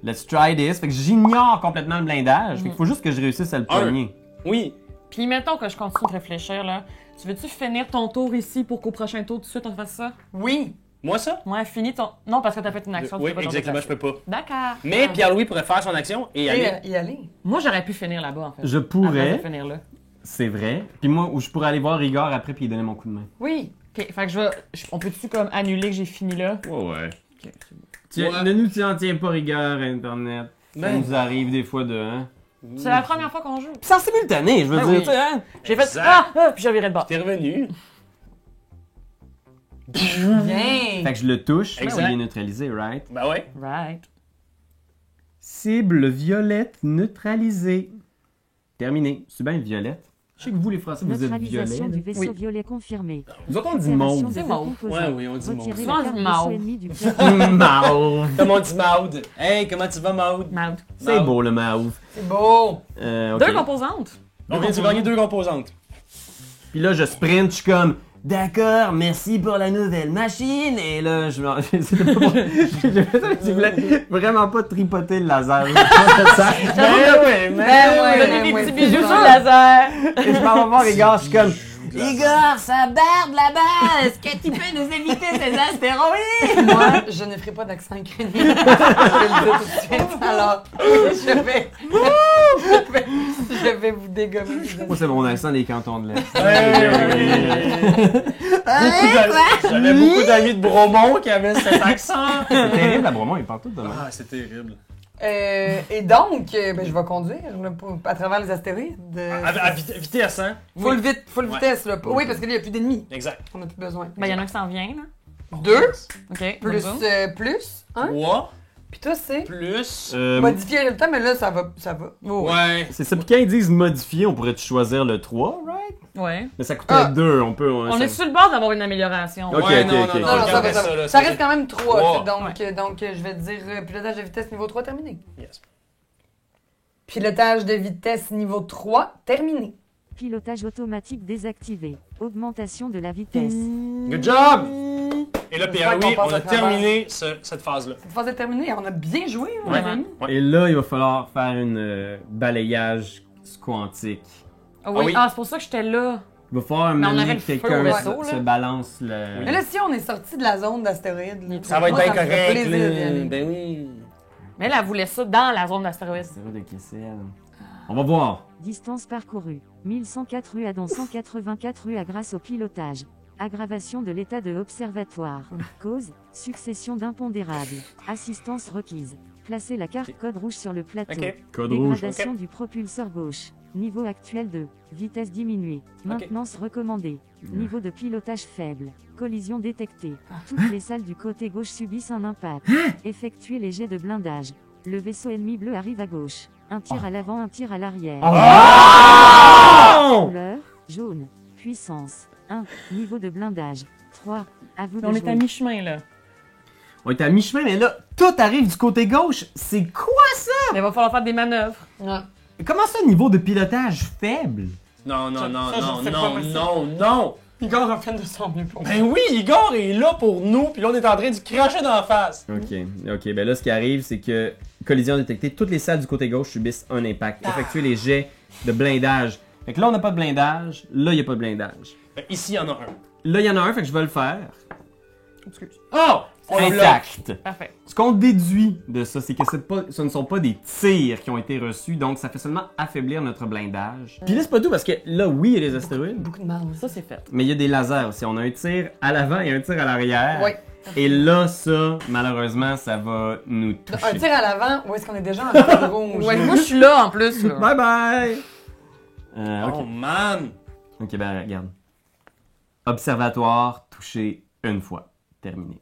Let's try this. Fait que j'ignore complètement le blindage. Fait qu'il faut juste que je réussisse à le pogner. Oui. Puis mettons que je continue de réfléchir, là. Tu veux-tu finir ton tour ici pour qu'au prochain tour, tout de suite, on fasse ça? Oui. Moi, ça? Ouais, finis ton... Non, parce que t'as fait une action. tu Oui, peux pas t'en exactement, je déplacer. peux pas. D'accord. Mais Pierre-Louis pourrait faire son action et aller. Et y aller. Moi, j'aurais pu finir là-bas, en fait. Je Avant pourrais, de finir là. c'est vrai. Puis moi, où je pourrais aller voir Rigor après puis lui donner mon coup de main. Oui. Ok, fait que on peut-tu comme annuler que j'ai fini là? Ouais. Ok, c'est bon. Tiens, Ouais. ne nous tiens pas rigueur, Internet. Ça Ben. nous arrive des fois de... Hein? C'est la première fois qu'on joue. Puis c'est en simultané, je veux Ben dire. oui. tu sais, hein? J'ai fait Exact. puis j'ai viré de bord. T'es revenu. Bien. Fait que je le touche, Exact. il est neutralisé, right? Ben ouais. Right. Cible violette neutralisée. Terminé. C'est bien violette. Je sais que vous, les Français, vous êtes Neutralisation violets. du vaisseau violet confirmé. Nous autres, on dit Opération mauve. de C'est vos mauve. composants. Ouais, oui, on dit mauve. Retirez Souvent, la on carte dit vaisseau mauve. ennemi du plateau. Mauve. Comme on dit Maud. Hey, comment tu vas, Maud? Merde. C'est beau, le mauve. C'est beau. Ok. 2 composantes. On vient de gagner 2 composantes. Puis là, je sprint, je suis comme, d'accord, merci pour la nouvelle machine. Et là, je me. C'était pas pour- J'ai fait ça, je voulais vraiment pas tripoter le laser. Donner des ouais, petits c'est bijoux ça. sur le laser. Et je m'en vais voir les gars, je suis comme, Igor, ça barde là-bas. Est-ce que tu peux nous éviter ces astéroïdes? Moi, je ne ferai pas d'accent ukrainien. Je vais le dire tout de suite. Alors, je vais vous dégommer. Moi, c'est mon accent des cantons de l'Est. J'avais beaucoup d'amis de Bromont qui avaient cet accent. C'est terrible, à Bromont, ils parlent tous de même. Ah, c'est terrible. Et donc, ben, je vais conduire là, à travers les astéroïdes. À vitesse, hein? Full Ouais. vitesse, là. Oui, parce que là, il n'y a plus d'ennemis. Exact. On n'a plus besoin. Ben, il y en a un qui s'en vient, là. 2 OK. plus, boum, boum. plus 1. 3 Puis toi, c'est plus. modifier le temps, mais là, ça va. Oh, Ouais. C'est ça, puis quand ils disent modifier, on pourrait choisir le 3, right? Ouais. Mais ça coûterait 2, on peut. On est sur le bord d'avoir une amélioration. Ok, Ouais, ok, non, ok. non, Non, non, ça, regardez va, ça, ça, va. là, Ça c'est- reste quand même 3. Trois. Donc, je vais te dire pilotage de vitesse niveau 3 terminé. Yes. Pilotage de vitesse niveau 3 terminé. Pilotage automatique désactivé. Augmentation de la vitesse. Good job! Et là, J'espère Pierre-Louis, qu'on passe on a à travers. terminé cette phase-là. Cette phase est terminée. On a bien joué, hein, Ouais. les amis. Et là, il va falloir faire une balayage quantique. Ah oui. oui. Ah, c'est pour ça que j'étais là. Il va falloir Mais on mener aurait que le feu quelqu'un au vaisseau, se là. balance le. Mais là, si on est sorti de la zone d'astéroïdes, là, Ça va être moi, bien me ferait correct, plaisir d'y là. aller. Ben oui. Mais elle voulait ça dans la zone d'astéroïdes. C'est vrai de Kessel. On va voir. Distance parcourue. 1104 rues dont 184 rues grâce au pilotage. Aggravation de l'état de observatoire. Cause, succession d'impondérables. Assistance requise. Placez la carte code rouge sur le plateau. Ok. Code rouge. Dégradation du propulseur gauche. Niveau actuel 2. Vitesse diminuée. Maintenance recommandée. Niveau de pilotage faible. Collision détectée. Toutes les salles du côté gauche subissent un impact. Effectuez les jets de blindage. Le vaisseau ennemi bleu arrive à gauche. Un tir à l'avant, un tir à l'arrière. Couleur, jaune. Puissance, 1. Niveau de blindage, 3. À vous de On est jouer. à mi-chemin, là. On est à mi-chemin, mais là, tout arrive du côté gauche. C'est quoi ça? Mais il va falloir faire des manœuvres. Ouais. Comment ça, niveau de pilotage faible? Non, non, non, ça, je non, sais pas, non, mais ça- non, non. Igor a fait de son mieux pour Ben oui, Igor est là pour nous, puis là, on est en train de cracher dans la face. Ok, ben là, ce qui arrive, c'est que collision détectée, toutes les salles du côté gauche subissent un impact. Effectuez les jets de blindage. Fait que là, on n'a pas de blindage. Là, il n'y a pas de blindage. Ben, ici, il y en a un. Là, il y en a un, fait que je vais le faire. Excuse. Oh! On l'a. Intact. Parfait. Ce qu'on déduit de ça, c'est que ce ne sont pas des tirs qui ont été reçus, donc ça fait seulement affaiblir notre blindage. Puis là, c'est pas tout, parce que là, oui, il y a des astéroïdes, beaucoup de mal. Ça, c'est fait. mais il y a des lasers aussi. On a un tir à l'avant et un tir à l'arrière. Oui. Et là, ça, malheureusement, ça va nous toucher. Un tir à l'avant, où est-ce qu'on est déjà en fil rouge? Ouais, moi, je suis là en plus. Là. Bye bye! Oh Ok. man! Ok, ben regarde. Observatoire touché une fois. Terminé.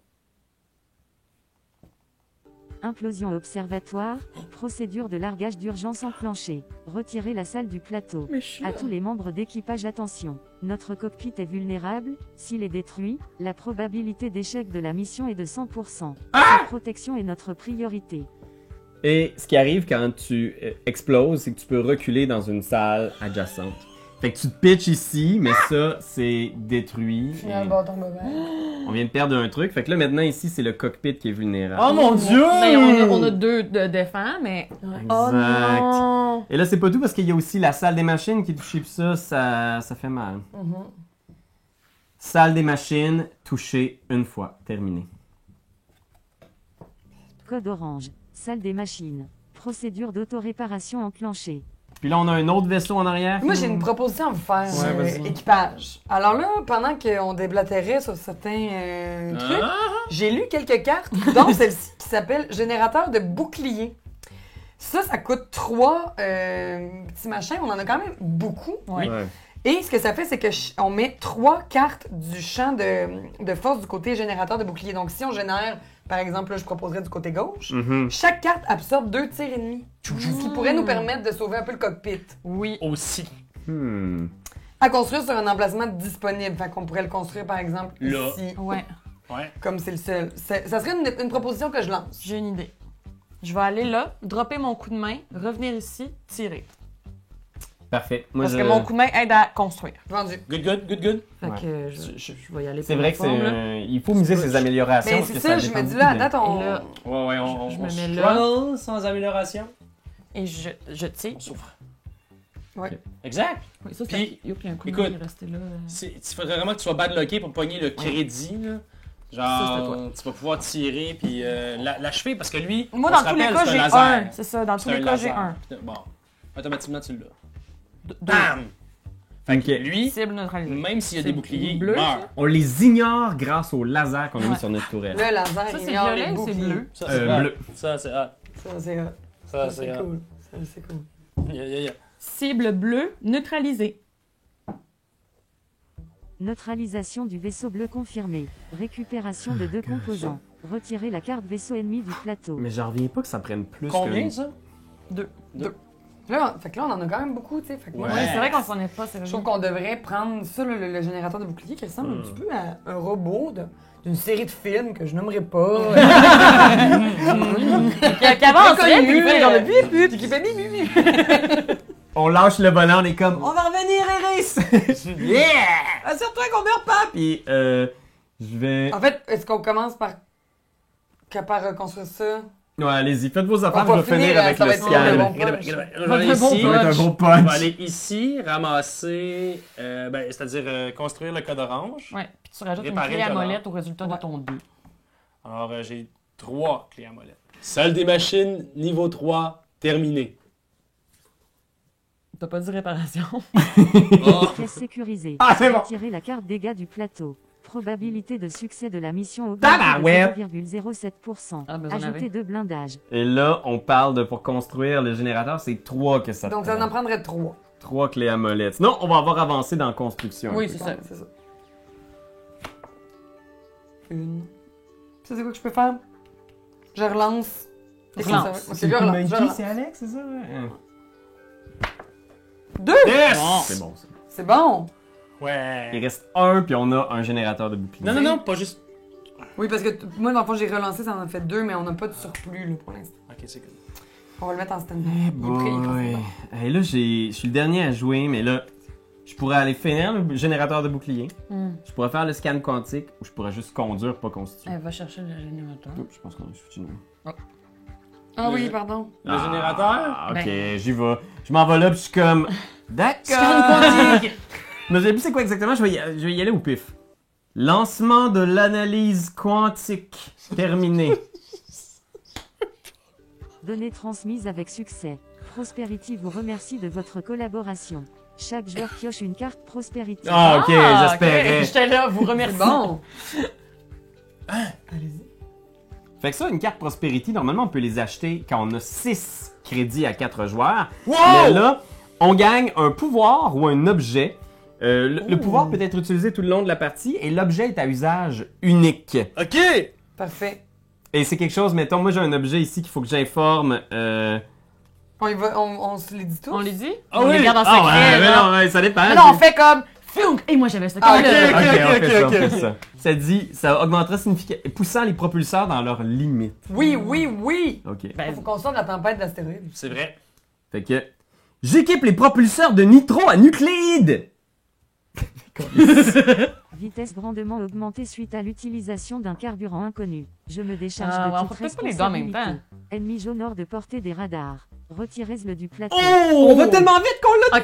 Implosion observatoire. Procédure de largage d'urgence enclenchée. Retirez la salle du plateau. Mais je suis À tous les membres d'équipage, attention. Notre cockpit est vulnérable. S'il est détruit, la probabilité d'échec de la mission est de 100%. La protection est notre priorité. Et ce qui arrive quand tu exploses, c'est que tu peux reculer dans une salle adjacente. Fait que tu te pitches ici, mais ça, c'est détruit. Il y a un bâton bobin. On vient de perdre un truc. Fait que là, maintenant, ici, c'est le cockpit qui est vulnérable. Oh mon dieu! Mais on a deux de défense, mais. Exact. non! Et là, c'est pas tout parce qu'il y a aussi la salle des machines qui est touchée, puis ça fait mal. Salle des machines, touchée une fois. Terminé. Code orange. Salle des machines. Procédure d'autoréparation enclenchée. Puis là, on a un autre vaisseau en arrière. Moi, j'ai une proposition à vous faire, Ouais, vas-y. équipage. Alors là, pendant qu'on déblatérait sur certains trucs, j'ai lu quelques cartes, dont celle-ci qui s'appelle Générateur de bouclier. Ça coûte 3 petits machins. On en a quand même beaucoup. Ouais. Ouais. Et ce que ça fait, c'est que on met 3 cartes du champ de force du côté générateur de bouclier. Donc, si on génère, par exemple, là, je proposerais du côté gauche, chaque carte absorbe 2 tirs ennemis. Ce qui pourrait nous permettre de sauver un peu le cockpit. Oui. Aussi. À construire sur un emplacement disponible. Fait qu'on pourrait le construire, par exemple, Là. ici. Ouais, Ouais. Comme c'est le seul. Ça serait une proposition que je lance. j'ai une idée. Je vais aller là, dropper mon coup de main, revenir ici, tirer. Parfait. Moi, Parce que mon coup de main aide à construire. Vendu. Good, good, good, good. Fait Ouais. que je vais y aller C'est pour vrai la que forme, là. il faut miser ses améliorations. Ben, parce c'est que ça, je dépend me dis beaucoup là, à de- date, on. Et là, Ouais, je me mets là. struggle sans amélioration. Et je tire. On souffre. Ouais. Exact. Oui, ça, Puis, c'est un coup de écoute, main qui est resté là. Il faudrait vraiment que tu sois badlocké pour pogner le crédit, là. Ça, Genre, tu vas pouvoir tirer puis l'achever parce que lui, Moi, on dans se tous les rappelle, cas, c'est j'ai laser. un. C'est ça, dans tous C'est les cas, j'ai laser. un. Bon, automatiquement, tu l'as. Deux. Bam! Fait que Ok. lui, Cible neutralisée. même s'il y a C'est des boucliers, bleu, il meurt. On les ignore grâce au laser qu'on a mis Ouais. sur notre tourelle. Le laser, Ça, c'est ignore violet les ou c'est boucliers. bleu? Ça, c'est hot. Bleu. Ça, c'est hot. Ça, c'est hot. Ça, Ça, c'est c'est hot. cool. Ça, c'est cool. Yeah. Cible bleue neutralisée. Neutralisation du vaisseau bleu confirmée. Récupération de 2 composants. Retirer la carte vaisseau ennemi du plateau. Mais j'en reviens pas que ça prenne plus Combien, que... ça? Là, fait que là, on en a quand même beaucoup, tu sais. Fait que moi, Ouais. Ouais, c'est vrai qu'on s'en est pas, c'est je vrai. trouve qu'on devrait prendre ça, le générateur de bouclier, qui ressemble un petit peu à un robot d'une série de films que je nommerai pas. Qui avance, Connu, puis il fait genre de bip, bip. qui fait bip, bip, bip. On lâche le volant, on est comme, on va revenir, Iris! Yeah! Assure-toi qu'on meurt pas! Puis, je vais... En fait, est-ce qu'on commence par reconstruire ça? Ouais, allez-y, faites vos affaires, On je va vais finir finir, avec ça le va être scan. bon, Je vais Bon aller punch. ici. Ça va être un gros Je punch. vais aller ici, ramasser, c'est-à-dire construire le code orange. Ouais, puis tu rajoutes une Réparer clé le à collant. molette au résultat de ton 2. Alors, j'ai 3 clés à molette. Salle des machines, niveau 3, terminé. T'as pas dit réparation? Oh. Pièce sécurisée. Ah, c'est bon! Retirer la carte dégâts du plateau. Probabilité de succès de la mission Tabarouette! augmentée de 0,07%. Ah, ben, j'en avais. Ajouter 2 blindages. Et là, on parle de, pour construire le générateur, c'est 3 que ça Donc, prend. ça en prendrait 3. 3 clés à molette. Sinon, on va avoir avancé dans la construction. Oui, un peu. c'est ça. C'est ça. Une. Ça, c'est quoi que je peux faire? Je relance. Relance. C'est je relance. Je relance. C'est Alex, c'est ça? Ouais. 2! Yes! C'est bon, ça. C'est bon! Il Ouais. reste 1, puis on a un générateur de bouclier. Non, pas juste... Oui, parce que moi, dans le fond, j'ai relancé, ça en a fait 2, mais on n'a pas de surplus là, pour l'instant. Ok, c'est good. On va le mettre en stand-by. Eh Il est prêt, il est boy. confortable. Hey, là, je suis le dernier à jouer, mais là, je pourrais aller finir le générateur de bouclier. Je pourrais faire le scan quantique, ou je pourrais juste conduire, pas constituer. Elle va chercher le générateur. Oups, je pense qu'on a foutu une... Ah oui, pardon. Le générateur? Ah, ok, Ben. j'y vais. Je m'en vais là, puis je suis comme... D'accord! Mais je sais plus c'est quoi exactement, je vais y aller au pif. Lancement de l'analyse quantique. Terminé. Données transmises avec succès. Prosperity vous remercie de votre collaboration. Chaque joueur pioche une carte Prosperity. Ah, ok, j'espérais. ok. J'étais là, vous C'est remercie. bon! Fait que ça, une carte Prosperity, normalement, on peut les acheter quand on a 6 crédits à 4 joueurs. Wow! Mais là, on gagne un pouvoir ou un objet. Le pouvoir peut être utilisé tout le long de la partie et l'objet est à usage unique. Ok! Parfait. Et c'est quelque chose, mettons, moi j'ai un objet ici qu'il faut que j'informe. On se les dit tous? On les dit? Ah on oui. les garde en Ah secret. ouais, mais genre. non, ouais, ça dépend. Mais non, on fait comme Funk! Et moi j'avais ce Ah, carte-là. Ok, on ok, fait ça, on ok. fait ça. Ça dit, ça augmentera significativement, poussant les propulseurs dans leurs limites. Oui, oui, oui! Ok. Il Ben, faut qu'on sorte de la tempête d'astéroïdes. C'est vrai. Fait que, j'équipe les propulseurs de nitro à nucléides! Vitesse grandement augmentée suite à l'utilisation d'un carburant inconnu. Je me décharge Ah, de ouais, on toute peut peut-être pas les deux en même responsabilité. Ennemi jaune hors de portée des radars. Retirez-le du plateau. On va tellement vite qu'on l'a!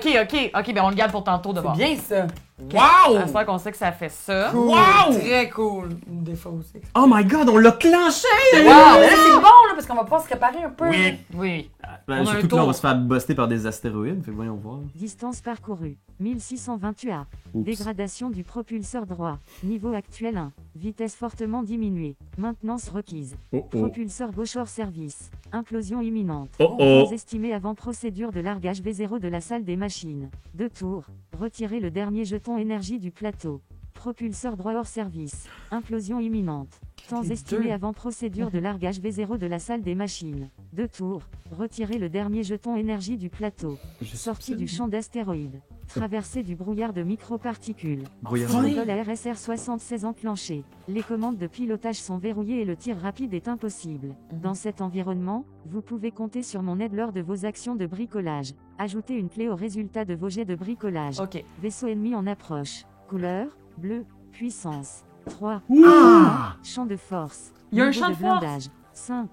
ok, ben on le garde pour tantôt de C'est voir. bien ça. Wow! À ce qu'on sait que ça fait ça. Cool. Wow! Très cool. Une défaut aussi. Oh my god, on l'a clenché! Wow! Mais là, c'est bon, là, parce qu'on va pouvoir se réparer un peu. Oui. Oui. Ben, On a un surtout que là, on va tour. se faire buster par des astéroïdes, fait que voyons voir. Distance parcourue. 1628 A. Oups. Dégradation du propulseur droit. Niveau actuel 1. Vitesse fortement diminuée. Maintenance requise. Oh oh. Propulseur gauche hors service. Implosion imminente. Oh oh. Temps estimé avant procédure de largage V0 de la salle des machines. 2 tours. Retirer le dernier jeton énergie du plateau. Propulseur droit hors service. Implosion imminente. Temps Les estimé deux. avant procédure de largage V0 de la salle des machines. 2 tours. Retirer le dernier jeton énergie du plateau. Sortie du champ d'astéroïdes. Traversée du brouillard de microparticules. Brouillard. Protocole ARSR 76 enclenché. Les commandes de pilotage sont verrouillées et le tir rapide est impossible. Dans cet environnement, vous pouvez compter sur mon aide lors de vos actions de bricolage. Ajoutez une clé au résultat de vos jets de bricolage. OK. Vaisseau ennemi en approche. Couleur, bleu, puissance. 3. Champ de force. Il y a un Niveau champ de force. blindage. 5.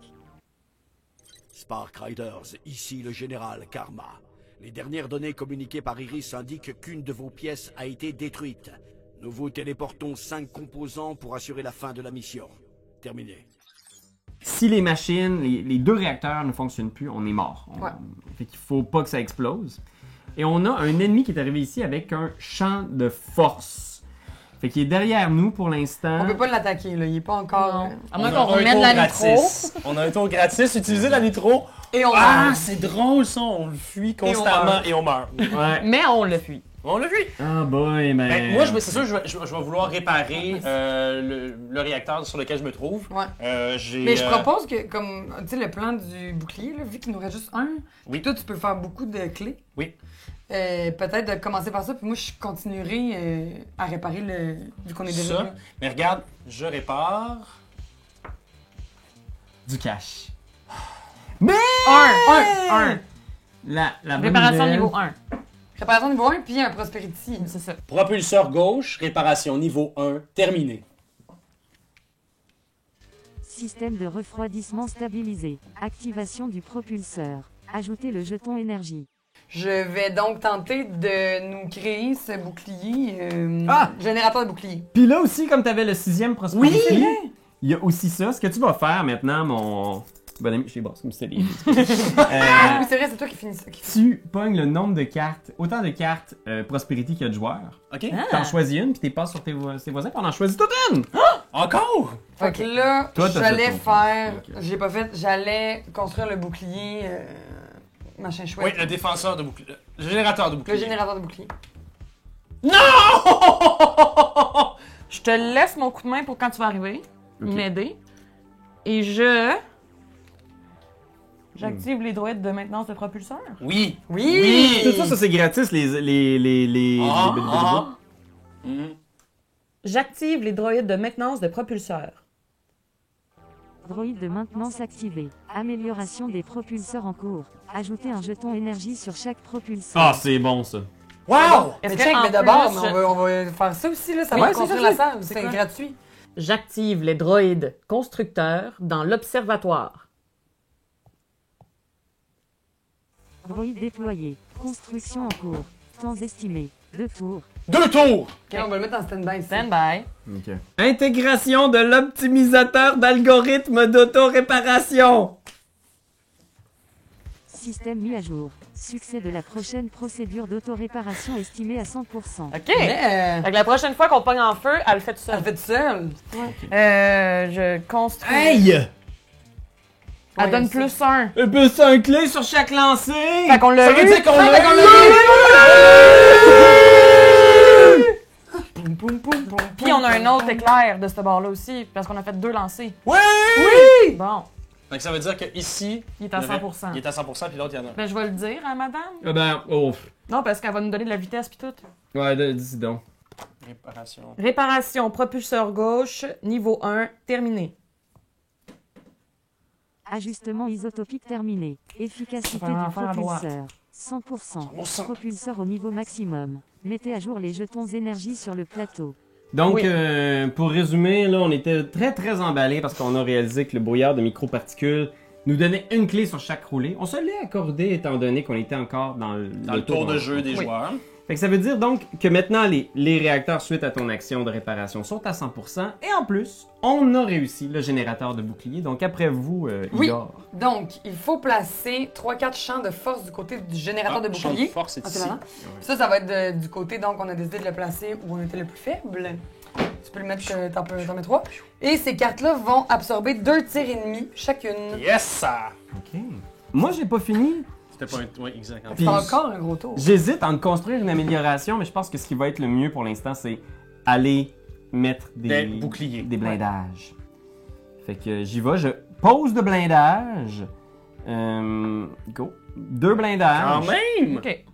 Spark Riders, ici le général Karma. Les dernières données communiquées par Iris indiquent qu'une de vos pièces a été détruite. Nous vous téléportons 5 composants pour assurer la fin de la mission. Terminé. Si les machines, les 2 réacteurs ne fonctionnent plus, on est mort. Ouais. Fait qu'il faut pas que ça explose. Et on a un ennemi qui est arrivé ici avec un champ de force. Fait qu'il est derrière nous pour l'instant. On peut pas l'attaquer, là. Il est pas encore. Non. À On moins a qu'on un remette tour la gratis. nitro. On a un tour gratis. Utilisez la nitro. Et on Ah, meurt. c'est drôle ça. On le fuit constamment et on meurt. Ouais. Mais on le fuit. On l'a fuit. Ah boy, mais... Ben, moi, c'est sûr, je vais vouloir réparer le réacteur sur lequel je me trouve. Ouais. J'ai, Mais je propose que, comme, tu sais, le plan du bouclier, là, vu qu'il nous reste juste un, Oui. toi, tu peux faire beaucoup de clés. Oui. Peut-être de commencer par ça, puis moi, je continuerai à réparer le. Vu qu'on est déjà Ça. là. Mais regarde, je répare. Du cash. Un. La bonne Réparation nouvelle- niveau 1. Réparation niveau 1, puis un Prosperity. C'est ça. Propulseur gauche, réparation niveau 1, terminé. Système de refroidissement stabilisé. Activation du propulseur. Ajoutez le jeton énergie. Je vais donc tenter de nous créer ce bouclier. Ah! Générateur de bouclier. Puis là aussi, comme tu avais le 6e Prosperity, Oui, c'est vrai. il y a aussi ça. Ce que tu vas faire maintenant, mon bon ami, je sais pas, comme c'est des... Oui, c'est vrai, c'est toi qui finis ça. Tu pognes le nombre de cartes, autant de cartes Prosperity qu'il y a de joueurs. OK? T'en choisis une, puis t'es passes sur tes voisins, puis on en choisit toute une! Encore? Fait que là, Toi, t'as j'allais fait ton faire. tour. Ok. J'ai pas fait. J'allais construire le bouclier. Machin Oui, chouette. le défenseur de bouclier. Le générateur de bouclier. Le générateur de bouclier. Non! Je te laisse mon coup de main pour quand tu vas arriver, Ok. m'aider. Et j'active les droïdes de maintenance de propulseur. Oui. Oui! Tout ça c'est gratis, les Ah, les- ah. Mhm. J'active les droïdes de maintenance de propulseur. Droïde de maintenance activé. Amélioration des propulseurs en cours. Ajoutez un jeton énergie sur chaque propulseur. Ah, c'est bon ça. Wow! Mais Est-ce check, que, en mais d'abord, plus, mais on va faire ça aussi, là. Ça Oui, va c'est construire gratuit. la salle. C'est C'est quoi? gratuit. J'active les droïdes constructeurs dans l'observatoire. Droïde déployé. Construction en cours. Temps estimé. 2 tours. 2 tours! Ok, on va le mettre en stand-by. ici. Stand by. Ok. Intégration de l'optimisateur d'algorithme d'auto-réparation. Système mis à jour. Succès de la prochaine procédure d'autoréparation estimée à 100%. OK. Mais, Fait que la prochaine fois qu'on pogne en feu, elle le fait tout elle seul. fait tout seul. Je construis. Hey! Elle Ouais, donne ça. plus 1. Un peu ça, un clé sur chaque lancé! Fait qu'on l'a Ça veut eu. dire qu'on l'a Fait qu'on l'a Poum, poum, poum, poum. Puis on a un autre éclair de ce bord-là aussi, parce qu'on a fait 2 lancers. Oui! Bon, Fait que ça veut dire que ici, il est à 100%. il est à 100%, puis l'autre, il y en a. Ben, je vais le dire à madame. Ah ben, oh. Non, parce qu'elle va nous donner de la vitesse puis tout. Ouais, dis donc. Réparation. Réparation propulseur gauche, niveau 1, terminé. Ajustement isotopique terminé. Efficacité On va en du faire à droite. propulseur. 100%. 100%. Propulseur au niveau maximum. Mettez à jour les jetons énergie sur le plateau. Donc, Oui. pour résumer, là, on était très emballés parce qu'on a réalisé que le brouillard de microparticules nous donnait une clé sur chaque roulé. On se l'est accordé étant donné qu'on était encore dans le tour de jeu des Oui. joueurs. Fait que ça veut dire donc que maintenant, les réacteurs suite à ton action de réparation sont à 100%. Et en plus, on a réussi le générateur de bouclier. Donc après vous, Oui. Igor. Donc, il faut placer 3-4 champs de force du côté du générateur de champ de bouclier. force est Ah, c'est ici. marrant. Ça va être du côté, donc, on a décidé de le placer où on était le plus faible. Tu peux le mettre, t'en mets 3. Et ces cartes-là vont absorber 2 tirs ennemis chacune. Yes, ça! OK. Moi, j'ai pas fini. C'était pas un... Oui, exact. Puis- C'est encore un gros tour. J'hésite entre construire une amélioration, mais je pense que ce qui va être le mieux pour l'instant, c'est aller mettre Des boucliers. des blindages. Fait que j'y vais, je pose de blindage. Go. 2 blindages. Quand même! OK.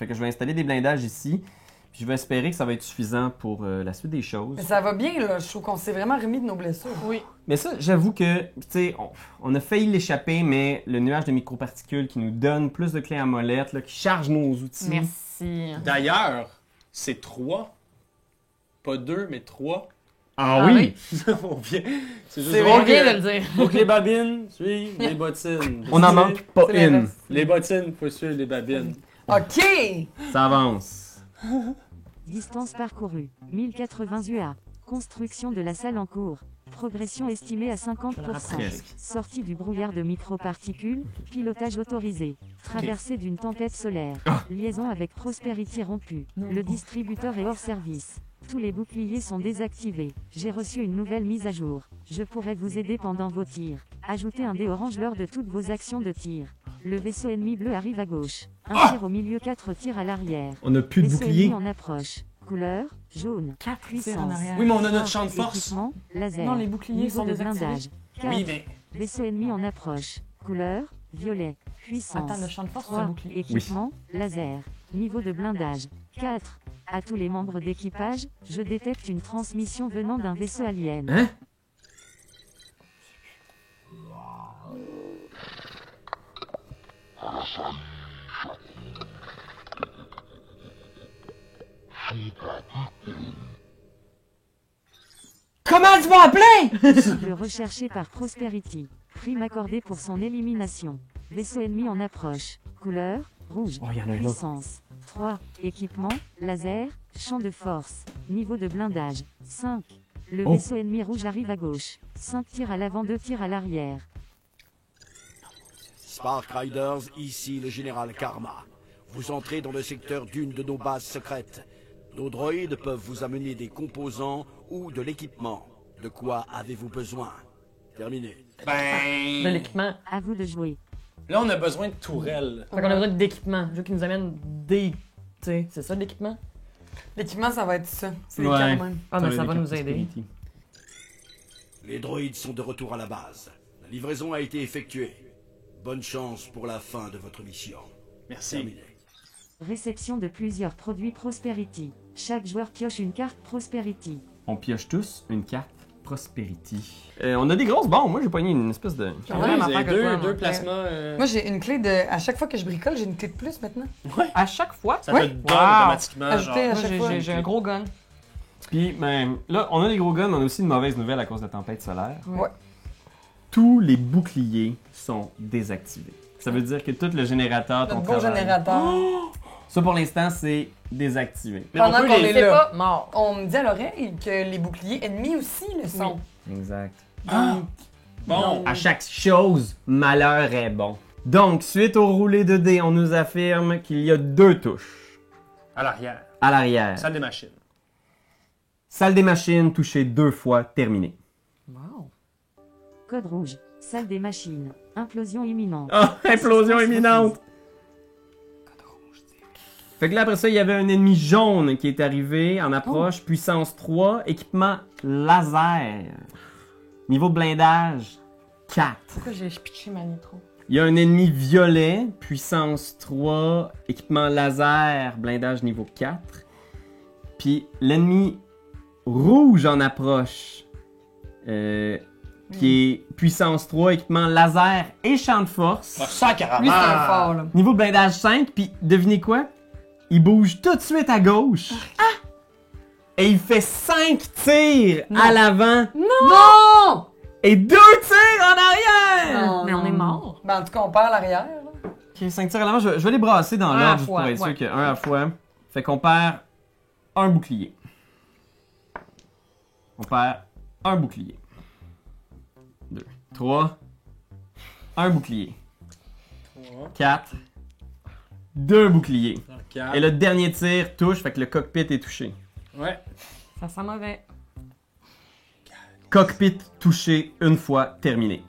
Fait que je vais installer des blindages ici. Puis je vais espérer que ça va être suffisant pour la suite des choses. Mais ça va bien, là. Je trouve qu'on s'est vraiment remis de nos blessures. Oui. Mais ça, j'avoue que, tu sais, on a failli l'échapper, mais le nuage de microparticules qui nous donne plus de clés à molette, là, qui charge nos outils. Merci. D'ailleurs, c'est 3. Pas 2, mais 3. Ah, Ah oui! On vient. C'est juste C'est On drôle vient que- de le dire. Faut que les babines suivent les bottines. On en manque pas C'est une. l'inverse. Les bottines, faut suivre les babines. OK! Ça avance. Distance parcourue, 1080 UA. Construction de la salle en cours. Progression estimée à 50%. Presque. Sortie du brouillard de microparticules. Pilotage autorisé. Traversée d'une tempête solaire. Liaison avec Prosperity rompue. Le distributeur est hors service. Tous les boucliers sont désactivés. J'ai reçu une nouvelle mise à jour. Je pourrais vous aider pendant vos tirs. Ajoutez un dé orange lors de toutes vos actions de tir. Le vaisseau ennemi bleu arrive à gauche. Un tir au milieu, 4 tirs à l'arrière. On n'a plus de Vaisseau bouclier. ennemi en approche. Couleur, jaune. 4 tirs en Puissance. arrière. Oui, mais on a notre champ de force. Équipement, laser. Non, les boucliers Niveau sont de désactivés. blindage. 4. Oui, mais. Vaisseau ennemi en approche. Couleur, violet. Puissance. Attends, le champ de force, c'est 3. un bouclier. Équipement, laser. Niveau de blindage. 4. À tous les membres d'équipage, je détecte une transmission venant d'un vaisseau alien. Hein? Comment tu vas appeler? Cible recherché par Prosperity. Prime accordée pour son élimination. Vaisseau ennemi en approche. Couleur, rouge. Oh, il y en a un autre. Puissance. 3. Équipement, laser, champ de force. Niveau de blindage. 5. Le Oh. vaisseau ennemi rouge arrive à gauche. 5 tirs à l'avant, 2 tirs à l'arrière. Spark Riders, ici le général Karma. Vous entrez dans le secteur d'une de nos bases secrètes. Nos droïdes peuvent vous amener des composants ou de l'équipement. De quoi avez-vous besoin? Terminé. De Ben. l'équipement. À vous de jouer. Là, on a besoin de tourelles. Fait qu'on a besoin d'équipement. Je veux qu'ils nous amènent des. Tu sais, c'est ça l'équipement? L'équipement, ça va être ça. C'est Ouais. quand même. Ah, mais T'as ça les va cartes nous aider. Prosperity. Les droïdes sont de retour à la base. La livraison a été effectuée. Bonne chance pour la fin de votre mission. Merci. Terminé. Réception de plusieurs produits Prosperity. Chaque joueur pioche une carte Prosperity. On pioche tous une carte Prosperity. On a des grosses bombes. Moi, j'ai pogné une espèce de... J'ai la Ouais, même vous affaire avez que toi, deux moi. plasmas. Moi, j'ai une clé de. À chaque fois que je bricole, j'ai une clé de plus maintenant. À chaque fois? Ça Ouais. te donne Wow. automatiquement. Ajouter Genre, à Moi, chaque fois. j'ai un gros gun. Puis, ben, là, on a des gros guns, mais on a aussi une mauvaise nouvelle à cause de la tempête solaire. Ouais. Tous les boucliers sont désactivés. Ça veut dire que tout le générateur, ton Notre beau travail... générateur. Ça, pour l'instant, c'est désactivé. mais on Pendant peut qu'on les- est C'est là. pas mort. On me dit à l'oreille que les boucliers ennemis aussi le sont. Exact. Bon. À chaque chose, malheur est bon. Donc, suite au roulé de dés, on nous affirme qu'il y a 2 touches À l'arrière. à l'arrière. Salle des machines. Salle des machines, touchée 2 fois, terminé. Wow. Code rouge. Salle des machines. Implosion imminente. Ah, implosion imminente! Fait que là, après ça, il y avait un ennemi jaune qui est arrivé en approche, puissance 3, équipement laser. Niveau blindage, 4. Pourquoi j'ai pitché ma nitro? Il y a un ennemi violet, puissance 3, équipement laser, blindage niveau 4. Puis l'ennemi rouge en approche, qui est puissance 3, équipement laser et champ de force. Ah, sacrément. Lui, c'est un fort, là. Niveau blindage 5, puis devinez quoi? Il bouge tout de suite à gauche. Et il fait 5 tirs à l'avant Non! et 2 tirs en arrière! Non, Mais on est mort. Ben, en tout cas, on perd l'arrière. là. Ok, 5 tirs à l'avant, je vais les brasser dans Un à l'ordre juste fois, pour être sûr ouais. qu'un à la fois. Fait qu'on perd un bouclier. On perd un bouclier. 2, 3, un bouclier. 4, 2 boucliers. Quatre. Et le dernier tir touche, fait que le cockpit est touché. Ouais. Ça sent mauvais. Cockpit touché une fois, terminé.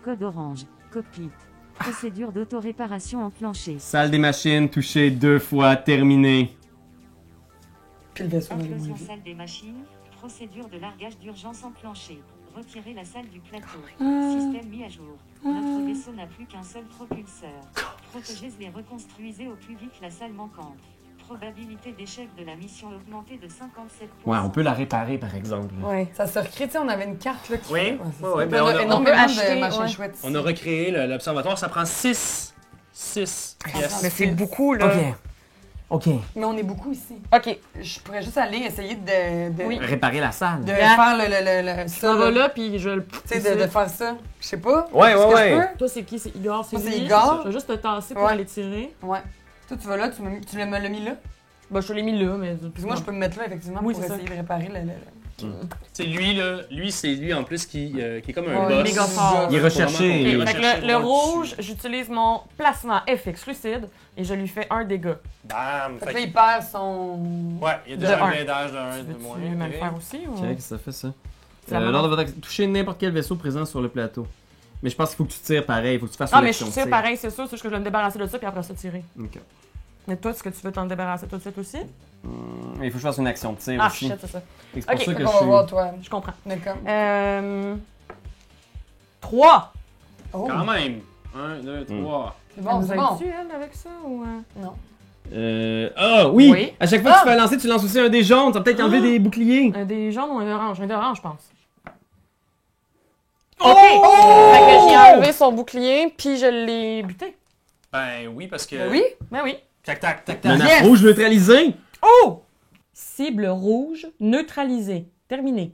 Code orange. Cockpit. Procédure d'autoréparation enclenchée. Salle des machines touché 2 fois, terminé. Puis le vaisseau va Implosion aller salle des machines. Procédure de largage d'urgence enclenchée. Retirez la salle du plateau. Système mis à jour. Notre vaisseau n'a plus qu'un seul propulseur. Protégez-les, reconstruisez au plus vite la salle manquante. Probabilité d'échec de la mission augmentée de 57%. Ouais, on peut la réparer, par exemple. Ouais. Ça se recrée, tu sais, on avait une carte là qui Oui, fait- c'est ouais, ça. ouais, Puis ben on a on a- énormément on peut acheter, de machins ouais. chouettes. On a recréé l'observatoire, ça prend 6 pièces. Mais c'est beaucoup, là. OK. Mais on est beaucoup ici. OK. Je pourrais juste aller essayer de, Oui. Réparer la salle. de Yeah. faire le Ça va là, puis je le... Tu sais, de faire ça. Je sais pas. Ouais, Est-ce ouais, que je ouais. peux? Toi, c'est qui? C'est Igor, c'est Moi, c'est lui. Igor. Je vais juste te tasser pour Ouais. aller tirer. Ouais. Toi, tu vas là, tu me l'as mis là. Ben, je te l'ai mis là, mais... Puis moi, je peux me mettre là, effectivement, Oui, pour c'est ça. essayer de réparer le... C'est lui, là. Lui, c'est lui en plus qui est comme un Ouais, boss. méga fort. Il est recherché. Ok, Il est fait que recherché le loin rouge, dessus. j'utilise mon placement FX lucide et je lui fais un dégât. Bam! Fait Fait que là, que- il perd son... Ouais, il y a De déjà un un. blindage de 1 de Veux-tu moins. me le ok. faire aussi? Ou... OK, ça fait ça. C'est la Lors de votre action, touchez n'importe quel vaisseau présent sur le plateau. Mais je pense qu'il faut que tu tires pareil. Il faut que tu fasses Non, une mais je action tire tir. pareil, c'est sûr. C'est juste que je vais me débarrasser de ça, puis après ça, tirer. OK. Mais toi, est-ce que tu veux t'en débarrasser tout de suite aussi? Mais il faut que je fasse une action de tir Ah, aussi. shit, c'est ça. C'est pour Ok. ça Fait que qu'on je va suis... voir, toi. Je comprends. D'accord. 3! Oh, Quand même! 1, 2, 3. c'est bon, c'est bon. Tu elle, avec ça, ou... Non. Ah, oui! Oui. À chaque fois que tu fais lancer, tu lances aussi un dé jaune. Ça va peut-être enlever des boucliers. Un des jaunes ou un orange? Un d'orange, je pense. Oh! OK! Fait que j'ai enlevé son bouclier, puis je l'ai buté. Ben oui, parce que. Ben oui. Ben oui. Tac, tac, tac, tac. Menace Yes! rouge neutralisée. Oh! Cible rouge neutralisée. Terminé.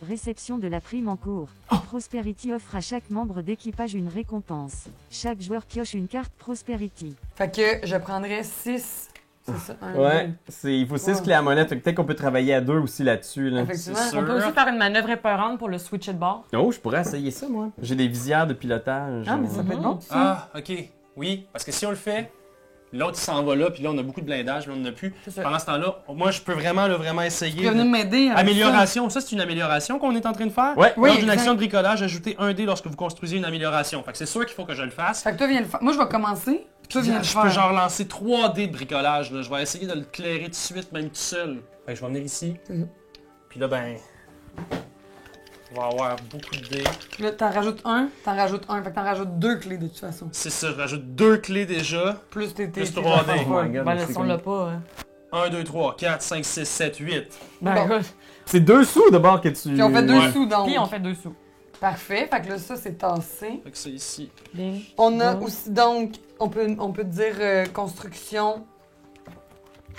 Réception de la prime en cours. Prosperity offre à chaque membre d'équipage une récompense. Chaque joueur pioche une carte Prosperity. Fait que je prendrais 6. C'est ça? Ouais, il faut 6 Ouais. clés à monnaie. Fait que peut-être qu'on peut travailler à 2 aussi là-dessus. Là. Effectivement. C'est sûr. On peut aussi faire une manœuvre épeurante pour le switcher de bord. Oh, je pourrais essayer ça, moi. J'ai des visières de pilotage. Ah, mais ça peut être bon. Ah, ok. Oui, parce que si on le fait, l'autre il s'en va là, puis là on a beaucoup de blindage, mais on n'en a plus. C'est ça. Pendant ce temps-là, moi je peux vraiment Tu essayer. peux venir m'aider. avec Amélioration, ça c'est une amélioration qu'on est en train de faire. Ouais. Oui, Lors d'une exact. action de bricolage, ajoutez un dé lorsque vous construisez une amélioration. Fait que c'est sûr qu'il faut que je le fasse. ça. Fait que toi, viens le faire. Moi, je vais commencer. Toi, viens le Je peux faire. genre lancer 3 dés de bricolage. Là. Je vais essayer de le clairer tout de suite, même tout seul. Fait que je vais venir ici. Mhm. Puis là, ben. On va avoir beaucoup de dés. Puis là, t'en rajoutes un. Fait que t'en rajoutes 2 clés de toute façon. C'est ça, je rajoute 2 clés déjà. Plus tes Plus tes 3 dés. affaires. Oh my God, Ben, c'est si on comme- l'a pas. 1, 2, 3, 4, 5, 6, 7, 8. Ben, Bon. écoute. C'est 2 sous d'abord que tu. Puis on fait 2 Ouais. sous donc. Puis on fait 2 sous. Parfait. Fait que là, ça, c'est tassé. Fait que c'est ici. Bien. On a Bon. aussi donc, on peut dire construction,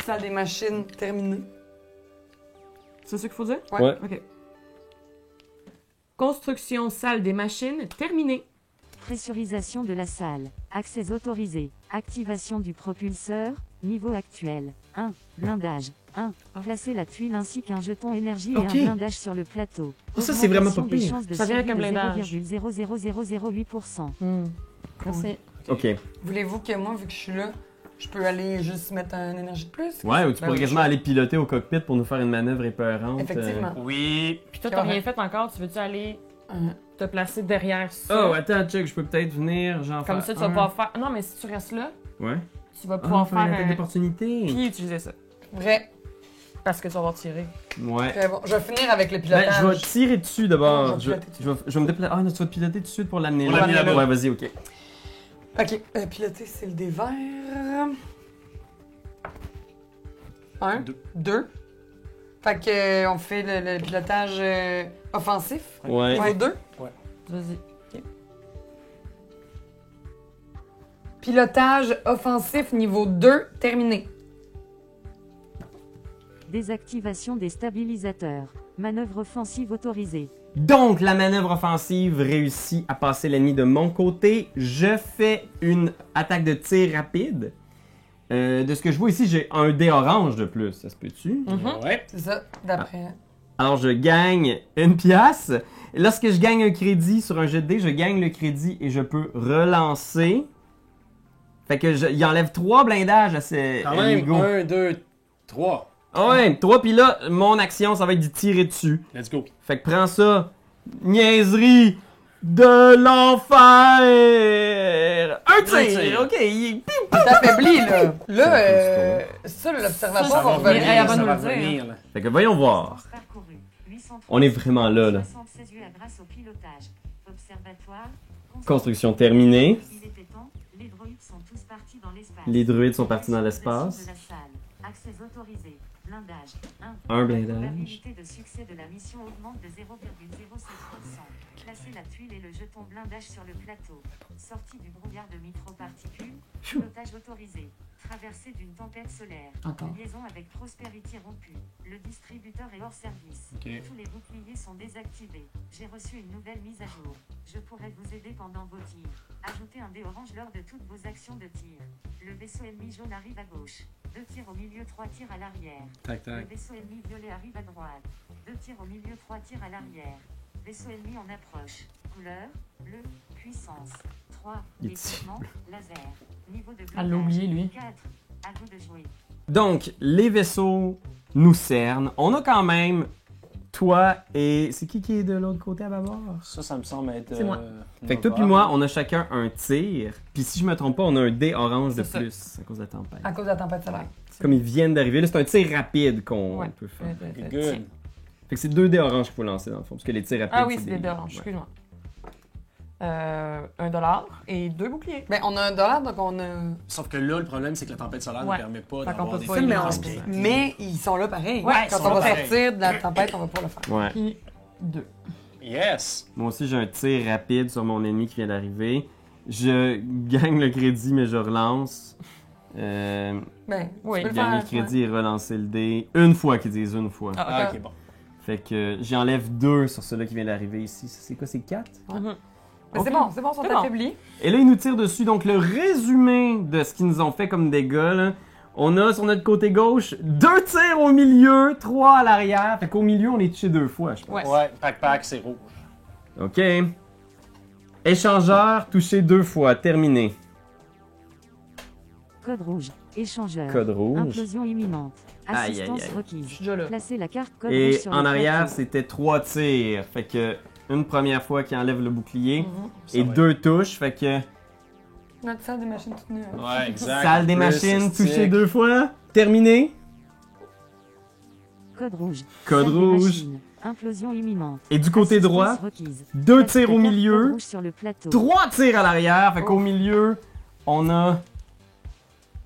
salle des machines terminée. C'est ça qu'il faut dire? Ouais. OK. Construction salle des machines terminée. Pressurisation de la salle. Accès autorisé. Activation du propulseur. Niveau actuel. 1. Blindage. 1. Placer la tuile ainsi qu'un jeton énergie Ok. et un blindage sur le plateau. Oh, ça, c'est vraiment Augmentation pas des pire. chances de Ça vient avec survie un de blindage. 0,00008%. Merci. Ok. Voulez-vous que moi, vu que je suis là, je peux aller juste mettre une énergie de plus? Ouais, ou tu Ben pourrais oui, quasiment aller piloter au cockpit pour nous faire une manœuvre épeurante. Effectivement. Oui. Puis toi, t'as rien fait encore. Tu veux-tu aller te placer derrière ça? Oh, attends, check, je peux peut-être venir, genre. Comme faire ça, tu vas un. pouvoir faire... Non, mais si tu restes là, Ouais. tu vas Ah, pouvoir faire une faire attaque un... d'opportunité. Puis utiliser ça. Vrai. Parce que tu vas avoir tiré. Ouais. Très bon. Je vais finir avec le Ben, pilotage. je vais tirer dessus d'abord. Non, je Je vais vais, piloter je vais- je vais me déplacer. Ah, non, tu vas te piloter tout de suite pour l'amener Pour là. l'amener là-bas. Ouais, vas-y, ok. Ok, piloter, c'est le dé vert. 1, Deux. 2. Fait que on fait le pilotage offensif. Ouais. Niveau 2. Vas-y. Pilotage offensif niveau 2, terminé. Désactivation des stabilisateurs. Manœuvre offensive autorisée. Donc, la manœuvre offensive réussit à passer l'ennemi de mon côté. Je fais une attaque de tir rapide. De ce que je vois ici, j'ai un dé orange de plus. Ça se peut-tu? Ouais. C'est ça, d'après. Alors, je gagne une pièce. Lorsque je gagne un crédit sur un jet de dés, je gagne le crédit et je peux relancer. Fait que il enlève 3 blindages à ces Quand même, Amigo. 1, 2, 3. Ah ouais, 3, puis là, mon action, ça va être d'y tirer dessus. Let's go. Fait que prends ça. Niaiserie de l'enfer. Un tir. Un tir. Ok, il... T'affaiblis, là. Là, ça, Ça l'observatoire va va revenir. elle va ça nous va le dire. revenir, là. Fait que voyons voir. Parcouru. 800 On est vraiment là. 76 UA grâce au pilotage. Observatoire. Construction terminée. Il était temps, les droïdes sont tous partis dans l'espace. Les druides sont partis dans l'espace. De la salle. Accès autorisé. Blindage. Un blindage. La probabilité de succès de la mission augmente de 0,07%. Placez la tuile et le jeton blindage sur le plateau. Sortie du brouillard de microparticules. Pilotage autorisé. Traversée d'une tempête solaire. Encore. Liaison avec Prosperity rompue. Le distributeur est hors service. Ok. Tous les boucliers sont désactivés. J'ai reçu une nouvelle mise à jour. Je pourrais vous aider pendant vos tirs. Ajoutez un dé orange lors de toutes vos actions de tir. Le vaisseau ennemi jaune arrive à gauche. 2 tirs au milieu, 3 tirs à l'arrière. Tac, Le tac. vaisseau ennemi violet arrive à droite. 2 tirs au milieu, 3 tirs à l'arrière. Vaisseau ennemi en approche. Couleur, bleu, puissance. 3, Il est équipement, laser. Niveau de Elle l'a oublié, lui. 4, à vous de jouer. Donc, les vaisseaux nous cernent. On a quand même toi et... C'est qui est de l'autre côté à bâbord? Ça me semble être. C'est moi. Fait que toi puis moi, on a chacun un tir. Puis si je me trompe pas, on a un dé orange de C'est ça. plus à cause de la tempête. À cause de la tempête solaire. Comme ils viennent d'arriver, là, c'est un tir rapide qu'on Ouais. peut faire. Good. Fait que c'est 2 dés oranges qu'il faut lancer dans le fond. Parce que les tirs rapides, Ah oui, c'est des oranges, ouais. excuse-moi. $1 et 2 boucliers. Ben, on a $1, donc on a. Sauf que là, le problème, c'est que la tempête solaire ne Ouais. permet pas Fait qu'on d'avoir peut des pas films les en lancer. spectacle. Mais ils sont là pareil. Ouais, Quand ils sont on va là pareil. sortir de la tempête, on va pouvoir le faire. Ouais. Puis 2. Yes! Moi aussi, j'ai un tir rapide sur mon ennemi qui vient d'arriver. Je gagne le crédit, mais je relance. Ben, Oui. tu peux le Gagner le faire. crédit et relancer le dé. Une fois qu'ils disent une fois. Ah, ok, bon. Fait que j'enlève 2 sur celui qui vient d'arriver ici. C'est quoi, c'est 4? Mais c'est bon, ils sont C'est bon. affaiblis. Et là, ils nous tirent dessus. Donc, le résumé de ce qu'ils nous ont fait comme dégâts, là, on a sur notre côté gauche 2 tirs au milieu, 3 à l'arrière. Fait qu'au milieu, on est touché 2 fois, je pense. Ouais. Ouais, pack, c'est rouge. OK. Échangeur, touché 2 fois. Terminé. Code rouge. Échangeur. Code rouge. Implosion imminente. Aïe, Assistance aïe, aïe. Je requise. suis déjà là. Placez la carte code rouge Et sur en le arrière, plateau. c'était 3 tirs. Fait que une première fois qu'il enlève le bouclier. Ça Et va 2 touches. Fait que Notre salle des machines toute nulle. Ouais, exact. salle des Plus machines, stick. touché 2 fois. Terminé. Code rouge. Code Salle des rouge. machines. Implosion imminente. Et du côté Assistance droit, requise. 2 Placez tirs la au carte code milieu. rouge sur le plateau. 3 tirs à l'arrière. Fait qu'au milieu, on a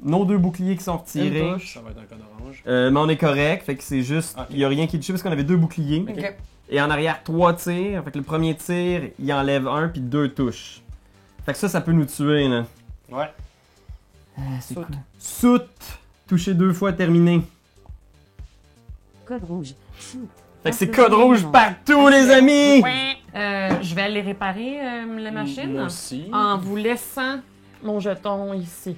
nos 2 boucliers qui sont retirés. Une touche. Ça va être un code orange. Mais on est correct. Fait que c'est juste, Ok. il n'y a rien qui est touché parce qu'on avait 2 boucliers. Ok. Et en arrière, 3 tirs. Fait que le premier tir, il enlève 1 puis 2 touches. Fait que ça peut nous tuer, là. Ouais. C'est cool. Soute. Touché 2 fois, terminé. Code rouge. Shoot. Fait que c'est Implosion code rouge imminente. partout, les amis! Je vais aller réparer la machine Moi aussi. en vous laissant mon jeton ici.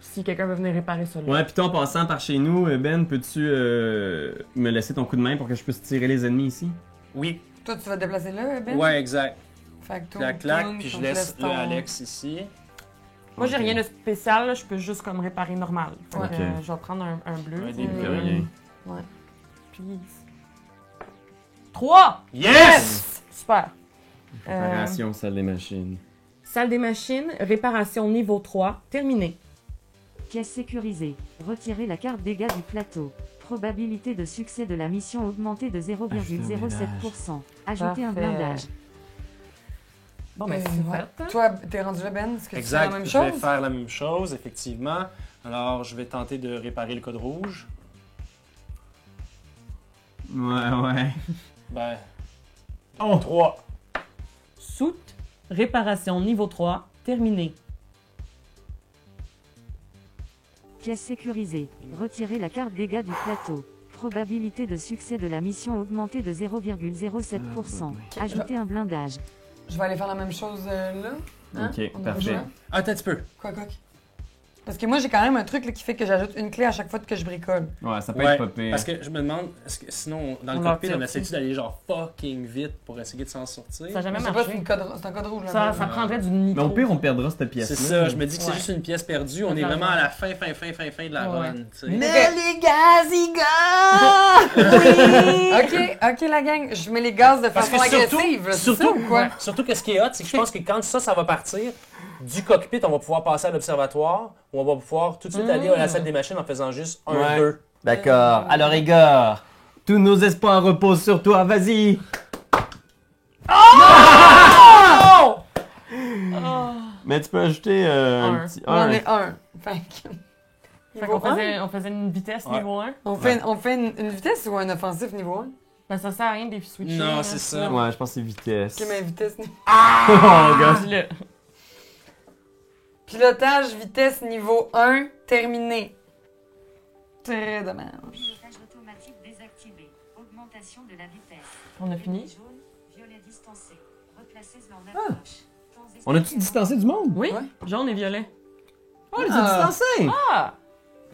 Si quelqu'un veut venir réparer celui-là. Ouais, pis toi, en passant par chez nous, Ben, peux-tu me laisser ton coup de main pour que je puisse tirer les ennemis ici? Oui. Toi, tu vas te déplacer là, Ben? Ouais, exact. Fait que toi, Clac, clac, tourne, puis je on te laisse le ton- Alex ici. Moi, j'ai Ok. rien de spécial, là, je peux juste comme réparer normal. Fait que, Ok. je vais prendre un bleu. Un des Ok, bleus. rien. Ouais. Puis... 3! Yes! Super! Préparation, salle des machines. Salle des machines, réparation niveau 3, terminé. Pièce sécurisée. Retirez la carte dégâts du plateau. Probabilité de succès de la mission augmentée de 0,07%. Ajoutez un Parfait. blindage. Bon, ben, Ouais. c'est fait. Toi, t'es rendu là, Ben? Est-ce que tu fais Exact. la même Je chose? vais faire la même chose, effectivement. Alors, je vais tenter de réparer le code rouge. Ouais. Ben, Oh! 3. Soute, réparation niveau 3, terminé. Pièce sécurisée. Retirez la carte dégâts du plateau. Probabilité de succès de la mission augmentée de 0,07%. Ajoutez un blindage. Je vais aller faire la même chose là. Hein? Ok, On a parfait. besoin. Attends un petit peu. Quoi. Parce que moi, j'ai quand même un truc là, qui fait que j'ajoute une clé à chaque fois que je bricole. Ouais, ça peut Ouais, être pas pire. parce que je me demande, est-ce que sinon, dans le On leur cockpit, tire on essaie-tu dessus. d'aller genre fucking vite pour essayer de s'en sortir? Ça n'a jamais Je sais pas, marché. c'est un code rouge. là, Ça, Ben. ça prendrait du Mais nitro. au pire, on perdra cette pièce-là. C'est ça, je me dis que c'est Ouais. juste une pièce perdue. On De est la vraiment run. à la fin de la Ouais. run. tu sais. Mais les gaz, Ok, la gang, je mets les gaz de Parce façon que surtout, agressive. là, c'est ça surtout, ou quoi? surtout que ce qui est hot, c'est que je pense que quand ça va partir, du cockpit, on va pouvoir passer à l'observatoire, ou on va pouvoir tout de suite aller à la salle des machines en faisant juste 1, Ouais. 2. D'accord. Alors, Igor, Tous nos espoirs reposent sur toi, vas-y! Mais tu peux ajouter un petit On en 1. est un. Fait qu'on que... on faisait une vitesse Ouais. niveau 1. On fait une vitesse ou un offensif niveau 1? Ben, ça sert à rien de les switcher. Non, hein. c'est ça. Ouais, je pense que c'est vitesse. Ok, mais vitesse niveau... Oh, gosh. Dis-le. Pilotage vitesse niveau 1 terminé. Très dommage. Pilotage automatique désactivé. Augmentation de la vitesse. On a fini? Jaune, violet distancé. Replacez en approche. Temps On a-tu estimé distancé du monde? Oui, Ouais. jaune et violet. Oh, on les a distancés! Ah!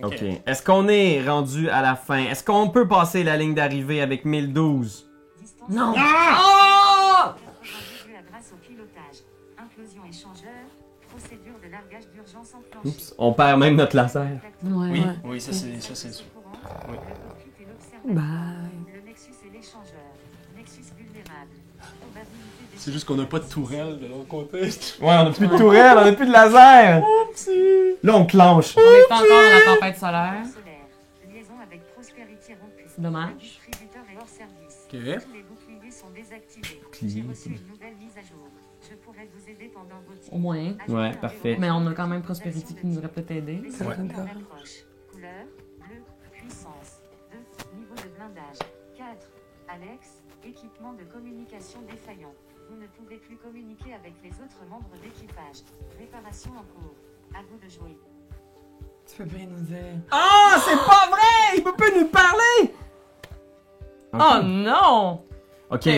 Ok. Est-ce qu'on est rendu à la fin? Est-ce qu'on peut passer la ligne d'arrivée avec 1012? Distance Non! Oh! 80 grâce au pilotage. Implosion échangeur. Procédure de largage d'urgence enclenchée. Oups, on perd même notre laser. Oui, oui, ça c'est sûr. Oui. Bye. Le Nexus et l'échangeur. Nexus vulnérable. Probabilité des C'est juste qu'on n'a pas de tourelle de l'autre côté. Ouais, on a plus de tourelle, on a plus de laser! Là, on clenche. On est encore dans la tempête solaire. solaire. Liaison avec Prosperity rompue. C'est dommage. Le distributeur est hors service. Ok. Tous les boucliers sont désactivés. Boucliers. J'ai reçu une nouvelle mise à jour. Je pourrais vous aider pendant vos tirs. Au moins. Ajouter Ouais, un parfait. verrou Mais on a de quand même contact Prosperity de qui nous aurait peut-être aidé. Les C'est vrai. équipements d'approche. Couleur, bleu, puissance, 2, niveau de blindage, 4. Alex, équipement de communication défaillant. Vous ne pouvez plus communiquer avec les autres membres d'équipage. Réparation en cours. À vous de jouer. Tu peux bien nous dire. Ah, c'est pas vrai! Il peut pas nous parler! Oh non! Ok.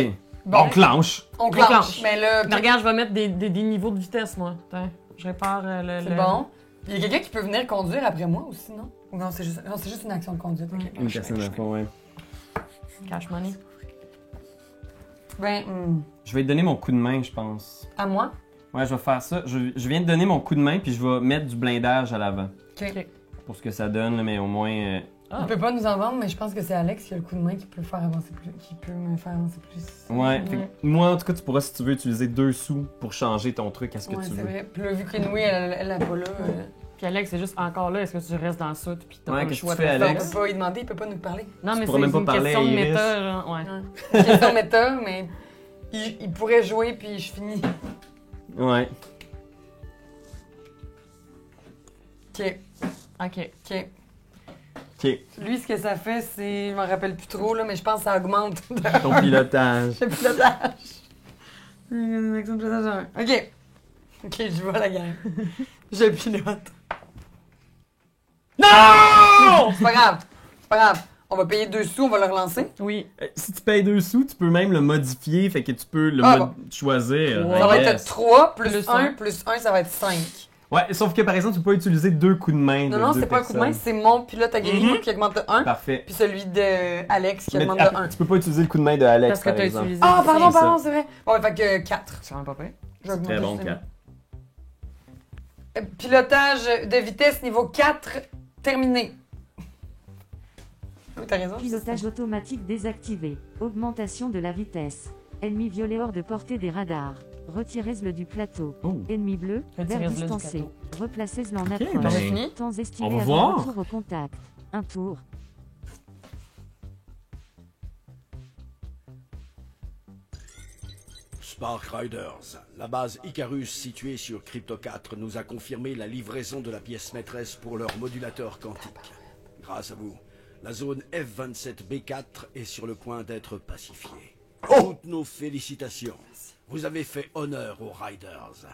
Bon. On clenche. On Déclenche. clenche. Mais là, Mais regarde, je vais mettre des niveaux de vitesse, moi. Attends, je répare le... c'est bon. Il y a quelqu'un qui peut venir conduire après moi aussi, non? Ou non, c'est juste une action de conduite. ok. Une personne à fond, ouais. Cash money. Ben, Je vais te donner mon coup de main, je pense. à moi? Ouais, je vais faire ça. Je viens de donner mon coup de main, puis je vais mettre du blindage à l'avant. Ok. Pour ce que ça donne, là, mais au moins... Il peut pas nous en vendre, mais je pense que c'est Alex qui a le coup de main qui peut faire avancer plus. Qui peut me faire avancer plus. Ouais. Fait que moi, en tout cas, tu pourras, si tu veux, utiliser 2 sous pour changer ton truc à ce que Ouais, tu c'est veux. vrai. Puis là, vu qu'Inouï, elle est pas là, Puis Alex, c'est juste encore là. Est-ce que tu restes dans le soute puis t'as Ouais, pas le qu'est-ce que choix tu fais, de on Alex? peut pas lui demander, il peut pas nous parler. Non, mais pourras c'est même pas une parler question à de Iris. méta, genre. Ouais. Ouais. Question méta, mais il pourrait jouer puis je finis. Ouais. Ok, Ok. ok. Ok. Lui, ce que ça fait, c'est. Je m'en rappelle plus trop, là, mais je pense que ça augmente Ton pilotage. le pilotage. Une action de pilotage 1. Ok. Ok, je vois la game. Je pilote. Non! C'est pas grave. C'est pas grave. On va payer 2 sous, on va le relancer. Oui. Si tu payes 2 sous, tu peux même le modifier, fait que tu peux le Ah, choisir. Ouais. Ça va I être guess. 3 plus Plus 1 un. plus 1, ça va être 5. Ouais, sauf que par exemple, tu peux pas utiliser 2 coups de main. Non, de non, deux c'est pas un coup de main, personnes. c'est mon pilote aguerri qui augmente de 1, Parfait. puis celui de Alex qui Mais augmente de 1. tu peux pas utiliser le coup de main de Alex, Parce que par t'as exemple. utilisé. Ah, pardon, c'est ça. pardon, c'est vrai. Bon, fait que 4. C'est vraiment pas pire. J'augmente Très bon, juste 4. Pilotage de vitesse niveau 4 terminé. Oui, t'as raison. Pilotage automatique désactivé. Augmentation de la vitesse. Ennemi violet hors de portée des radars. Retirez-le du plateau. Oh. Ennemi bleu, vert Retirez-le du distancé. plateau. Replacez-le en ben, approche. On a fini? Temps estimé on va avant voir. retour au contact. Un tour. Spark Riders, la base Icarus située sur Crypto 4 nous a confirmé la livraison de la pièce maîtresse pour leur modulateur quantique. Grâce à vous, la zone F27B4 est sur le point d'être pacifiée. Toutes nos félicitations. Vous avez fait honneur aux Riders.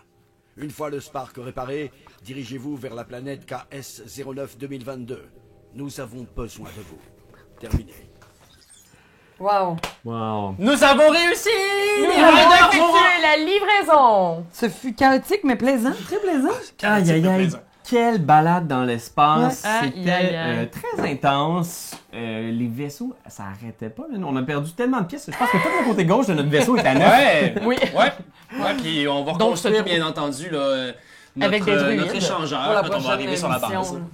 Une fois le Spark réparé, dirigez-vous vers la planète KS-09-2022. Nous avons besoin de vous. Terminé. Wow. Wow. Nous avons réussi! Nous Les avons Riders vont- effectué la livraison! Ce fut chaotique mais plaisant, très plaisant. Aïe, aïe, aïe. Quelle balade dans l'espace. Ouais. Aïe, C'était aïe, aïe. très intense. Les vaisseaux, ça arrêtait pas. Là. On a perdu tellement de pièces. Je pense que tout le côté gauche de notre vaisseau est à neuf. Ouais! Oui. Ouais! Ouais, puis on va Donc, reconstruire, c'est- bien entendu, là, notre, Avec des druides. notre échangeur Pour la quand on va prochaine arriver sur la base. émission.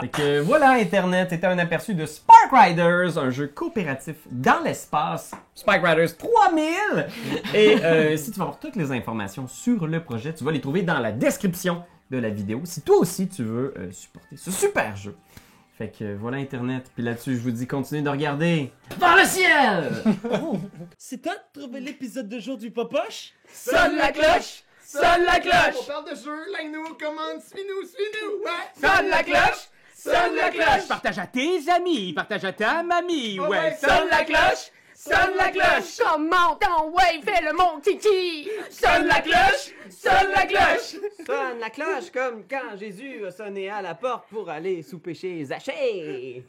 Fait que voilà, Internet était un aperçu de Spark Riders, un jeu coopératif dans l'espace. Spark Riders 3000! Et si tu veux avoir toutes les informations sur le projet, tu vas les trouver dans la description de la vidéo. Si toi aussi tu veux supporter ce super jeu. Fait que voilà Internet. Puis là-dessus, je vous dis, continuez de regarder. Vers le ciel! C'est toi de trouver l'épisode de jour du Popoche? Sonne la cloche! Sonne la cloche! On parle de jeu, like-nous, commande, suis-nous, ouais! Sonne la cloche! Sonne la cloche! Partage à tes amis, partage à ta mamie, ouais! Sonne la cloche! Sonne la cloche! Comment ton ouais, fais-le mon titi! Sonne la cloche! Sonne la cloche! Sonne la cloche comme quand Jésus a sonné à la porte pour aller souper chez Zachée.